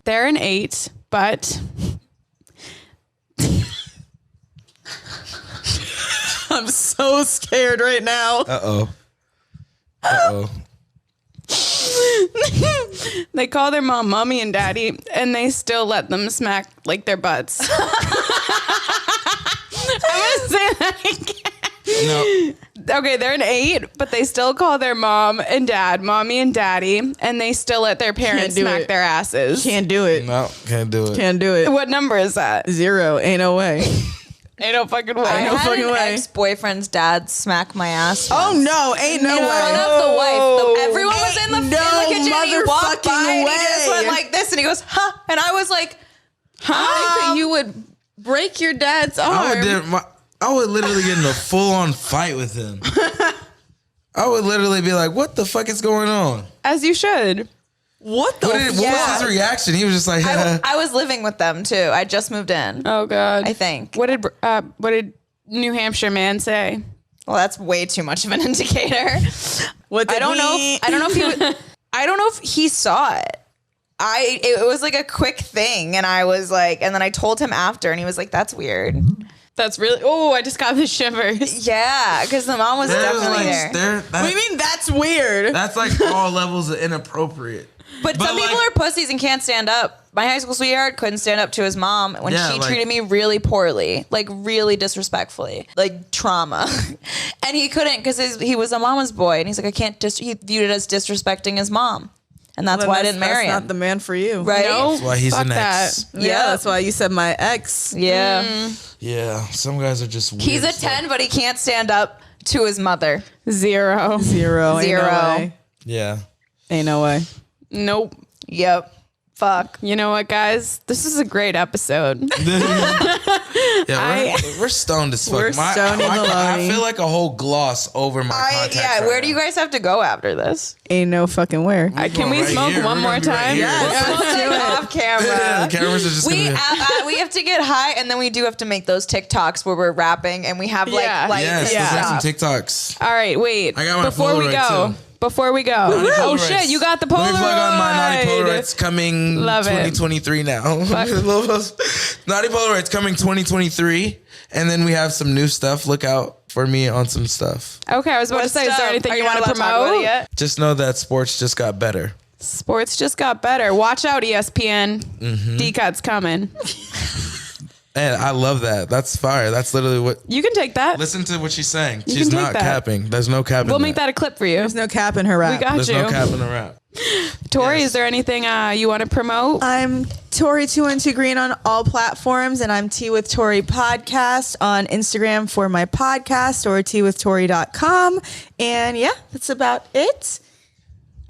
they're an 8, but I'm so scared right now. Uh-oh. Uh-oh. They call their mom mommy and daddy, and they still let them smack like their butts. I'm gonna say that again. No. Okay, they're an 8, but they still call their mom and dad mommy and daddy, and they still let their parents do smack it. their asses. Can't do it. No, can't do it. Can't do it. What number is that? 0. Ain't no way. Ain't no fucking way. I no had fucking an way. ex-boyfriend's dad smack my ass. Oh no, ain't no In way. front of the wife. Everyone was in the Ain't kitchen. He walked motherfucking by and he just way. went like this, and he goes, "Huh?" And I was like, I think that you would break your dad's arm. I would literally get in a full-on fight with him. I would literally be like, "What the fuck is going on?" As you should. What the What was his reaction? He was just like, I was living with them too. I just moved in. Oh God. I think. What did New Hampshire man say? Well, that's way too much of an indicator. What I don't know if I don't know if he saw it. It was like a quick thing, and I was like, and then I told him after, and he was like, "That's weird." That's really. Oh, I just got the shivers. Yeah, because the mom was definitely there. What do you mean that's weird? That's like all levels of inappropriate. But some people are pussies and can't stand up. My high school sweetheart couldn't stand up to his mom when she treated me really poorly, like really disrespectfully, like trauma. And he couldn't because he was a mama's boy, and he's like, I can't. He viewed it as disrespecting his mom, and that's why I didn't marry him. That's not the man for you, right? No, That's why he's fuck an ex. that. Yeah, that's why you said my ex. Yeah, Yeah, some guys are just weird. he's a 10, but he can't stand up to his mother. 0. 0. Ain't Zero. no way. Yeah. Ain't no way. Nope. Yep. Fuck. You know what, guys? This is a great episode. Yeah, we're stoned as fuck. We're stony I baloney. feel like a whole gloss over my contacts. Yeah. right Where do you now. guys have to go after this? Ain't no fucking where. Can we Right smoke here. one We're more gonna be right time? here. Yes. We'll take off camera. Yeah, the cameras are just We gonna we have to get high, and then we do have to make those TikToks where we're rapping, and we have like Yeah. lights Yes, and let's make stuff. some TikToks. All right, wait. I got my Before we Polaroid, go. too. Before we go. Naughty Oh Polaroids. shit, you got the Polaroid. Let me plug on my Naughty Polaroids coming Love it. 2023 now. Naughty Polaroids coming 2023. And then we have some new stuff. Look out for me on some stuff. Okay, I was about to say, is there anything you want to promote? Just know that sports just got better. Sports just got better. Watch out, ESPN. Mm-hmm. DCut's coming. And I love that. That's fire. That's literally what. You can take that. Listen to what she's saying. You She's can take not that. capping. There's no cap in We'll make that a clip for you. There's no cap in her rap. We got There's you. no cap in the rap. Tori, Yes. is there anything you want to promote? I'm Tori 212 Green on all platforms, and I'm Tea with Tori podcast on Instagram for my podcast or teawithtori.com. And yeah, that's about it.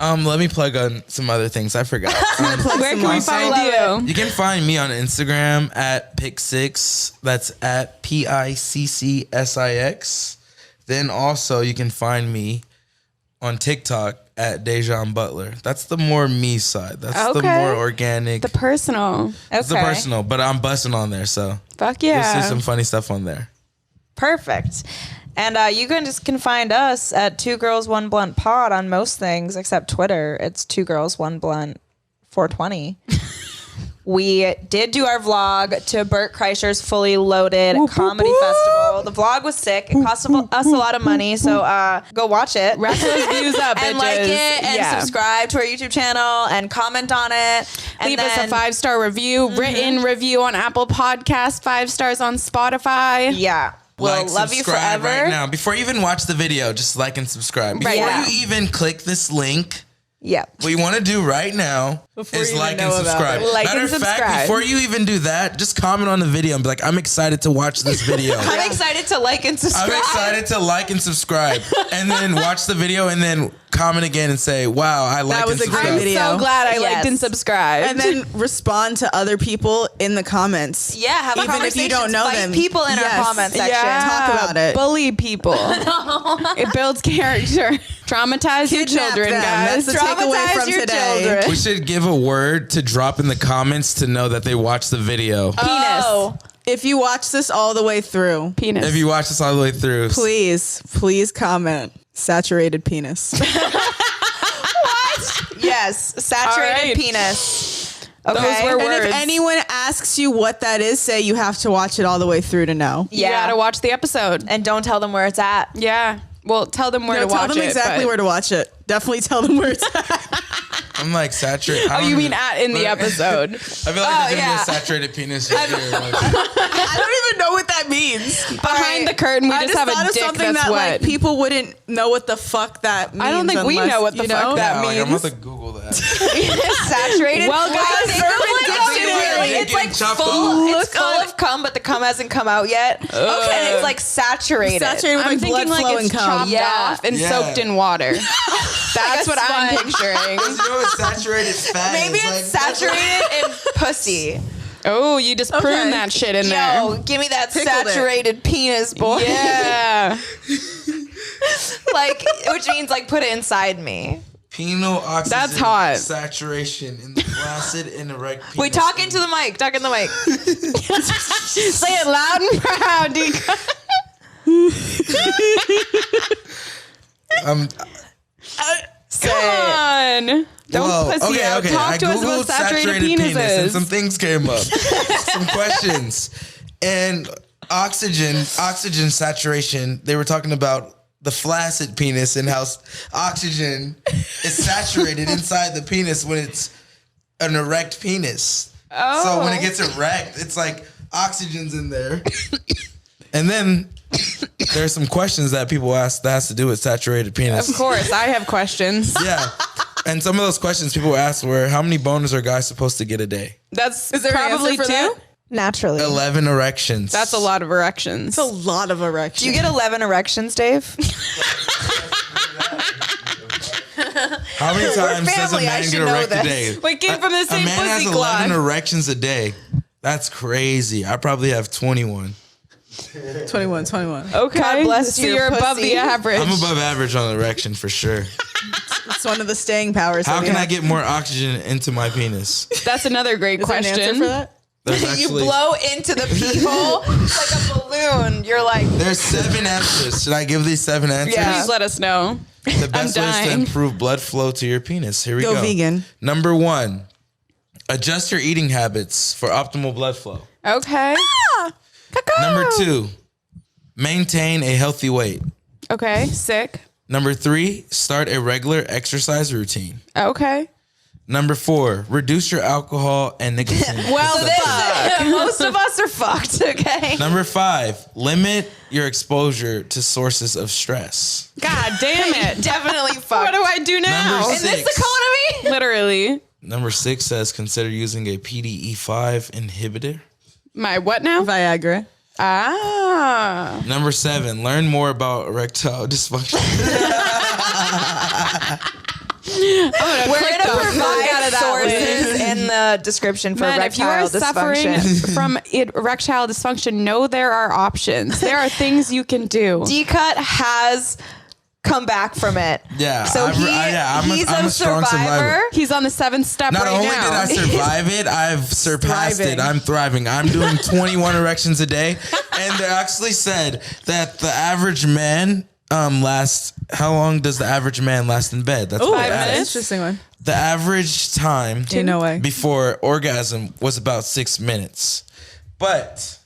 Let me plug on some other things. I forgot. Where can we find you? You can find me on Instagram at Pick6. That's at PICCSIX. Then also you can find me on TikTok at Dejaun Butler. That's the more me side. That's the Okay. more organic. The personal. It's the personal, but I'm busting on there, so Fuck you'll yeah. see some funny stuff on there. Perfect. And you can find us at 2 Girls 1 Blunt Pod on most things except Twitter. It's 2 Girls 1 Blunt 420. We did do our vlog to Bert Kreischer's Fully Loaded Comedy Festival. The vlog was sick. It cost us a lot of money, so go watch it. Rack those views up, and bitches. like it and Yeah. subscribe to our YouTube channel and comment on it. And Leave us a then- 5-star review, written review on Apple Podcasts, 5 stars on Spotify. Yeah. We'll love you subscribe forever. right now. Before you even watch the video, just like and subscribe. Before Yeah. you even click this link, Yeah. what you want to do right now is you like even and know about subscribe. it. Like Matter and of fact, subscribe. before you even do that, just comment on the video and be like, I'm excited to watch this video. I'm excited to like and subscribe. I'm excited to like and subscribe. And then watch the video and then comment again and say, wow, I like was and a great subscribe. video. So glad I Yes. liked and subscribed. And then respond to other people in the comments. Yeah, have a Even if you don't conversation. know Fight them. people in Yes. our comment section. Yeah. Talk about it. Bully people. It builds character. Traumatize your Kidnap children, them. guys. That's the takeaway from your today. children. We should give a word to drop in the comments to know that they watched the video. Penis. Oh. If you watch this all the way through, Penis. If you watch this all the way through, please comment. Saturated penis. Yes, saturated All right. penis. Okay. Those were And words. if anyone asks you what that is, say you have to watch it all the way through to know. You gotta watch the episode. And don't tell them where it's at. Yeah. Well, tell them where to watch tell them it. exactly but- where to watch it. Definitely tell them where it's at. I'm like saturated. Oh, you mean in the episode? I feel like there's gonna be a saturated penis right here. Like, I don't even know what that means. Behind the curtain, we I just have thought a of dick something that's that wet. like people wouldn't know what the fuck that means. I don't think we unless, know what the you fuck know? that yeah, like, I'm means. about to Google that. Saturated. Well, guys, I think of, like, Dictionary. it's like Getting chopped full. up. It's full of cum, but the cum hasn't come out yet. And it's like saturated. Saturated with I'm like thinking blood like flowing it's cum. chopped Yeah. off and Yeah. soaked in water. That's what I'm sponge. picturing. You know what saturated fat Maybe is? it's saturated in pussy. Oh, you just pruned that shit in there. Yo, give me that Pickled it. saturated penis, boy. Yeah. Like, which means like put it inside me. Penile oxygen That's hot. saturation in the flaccid and erect penis. Wait, talk into the mic. Talk in the mic. Say it loud and proud, Come on. Don't pussy out. Talk to us about saturated penis and penises. some things came up. Some questions. And oxygen saturation, they were talking about the flaccid penis and how oxygen is saturated inside the penis when it's an erect penis. So when it gets erect, it's like oxygen's in there. And then there's some questions that people ask that has to do with saturated penis. Of course, I have questions. Yeah. And some of those questions people asked were, how many boners are guys supposed to get a day? That's Is there an probably answer for that? Naturally. 11 erections. That's a lot of erections. It's a lot of erections. Do you get 11 erections, Dave? How many times does a family, I man should get know erect a this. day? We came from the A same man has pussy 11 cloth. erections a day. That's crazy. I probably have 21. 21. Okay. God bless so your you're above pussy. the average. I'm above average on erection for sure. It's one of the staying powers. How that we can I have. get more oxygen into my penis? That's another great Is there an question. answer for that? There's You actually blow into the pee hole like a balloon. You're like, there's 7 answers. Should I give these 7 answers? Yeah. Please let us know. The best way is to dying. improve blood flow to your penis. Here we go. Go vegan. Number 1, adjust your eating habits for optimal blood flow. Okay. Number 2, maintain a healthy weight. Okay. Sick. Number 3, start a regular exercise routine. Okay. Number 4, reduce your alcohol and nicotine. Well, consumption. most of us are fucked, okay? Number 5, limit your exposure to sources of stress. God damn it. Definitely fucked. What do I do now? Number In this 6. economy? Literally. Number 6 says consider using a PDE5 inhibitor. My what now? Viagra. Ah. Number 7, learn more about erectile dysfunction. We're going to provide out of that sources in the description for Man, if you are erectile suffering dysfunction. from erectile dysfunction, know there are options. There are things you can do. DCut has come back from it. Yeah, So I'm he's a strong survivor. He's on the 7th step Not right only now. did I survive it, I've surpassed thriving. it. I'm thriving. I'm doing 21 erections a day. And they actually said that the average man how long does the average man last in bed? That's what 5 they asked. minutes? Interesting one. The average time Ain't no way. before orgasm was about 6 minutes. But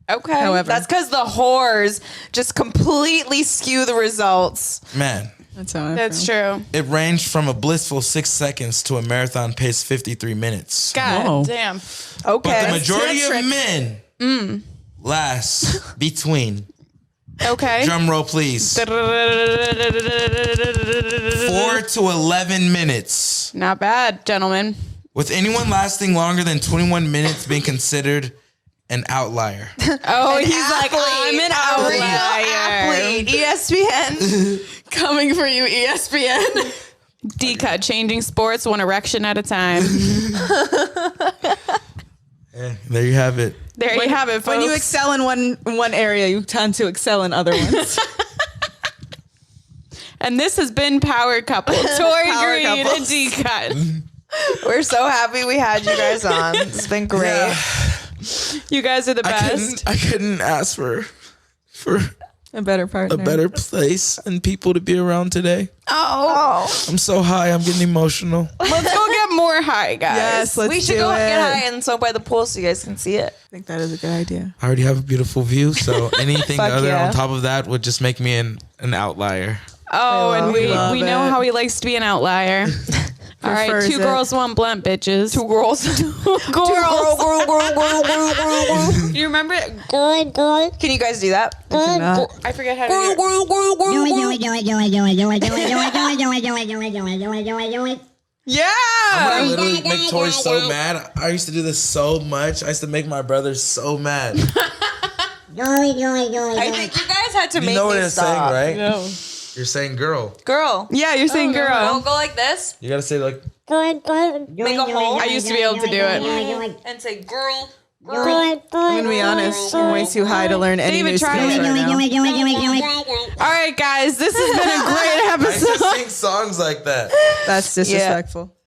Okay. However, That's because the whores just completely skew the results. man, that's how I That's feel. true. it ranged from a blissful 6 seconds to a marathon pace 53 minutes. God Oh. damn. Okay. But the majority of tantric. men last between, Okay. drum roll please, 4 to 11 minutes. Not bad, gentlemen. With anyone lasting longer than 21 minutes being considered an outlier. Oh, he's like, I'm an A real outlier. athlete. ESPN. Coming for you, ESPN. DCut, changing sports one erection at a time. There you have it. There you have it, folks. When you excel in one area, you tend to excel in other ones. And this has been Power Couple. Tori Power Green and Couples. DCut. We're so happy we had you guys on. It's been great. Yeah. You guys are the best. I couldn't ask for A better partner. a better place and people to be around today. Oh. I'm so high, I'm getting emotional. Let's go get more high, guys. Yes, let's We should do go it. get high and so by the pool so you guys can see it. I think that is a good idea. I already have a beautiful view, so anything Fuck other yeah. on top of that would just make me an outlier. Oh, and we love know it. how he likes to be an outlier. All right, prefers two it. girls, one blunt, bitches. Two girls. You remember it? Can you guys do that? I forget how to do it. Yeah. I literally make Tori so mad. I used to do this so much. I used to make my brother so mad. I think you guys had to You make know what me it's saying, stop. right? No. You're saying girl. Girl. Yeah, you're saying Don't girl. go like this. You gotta say like. Make a hole I used to be able to do it. and say girl. I'm gonna be honest. I'm way too high to learn any David, new try skills it. right now. All right, guys, this has been a great I used to episode. sing songs like that. That's disrespectful.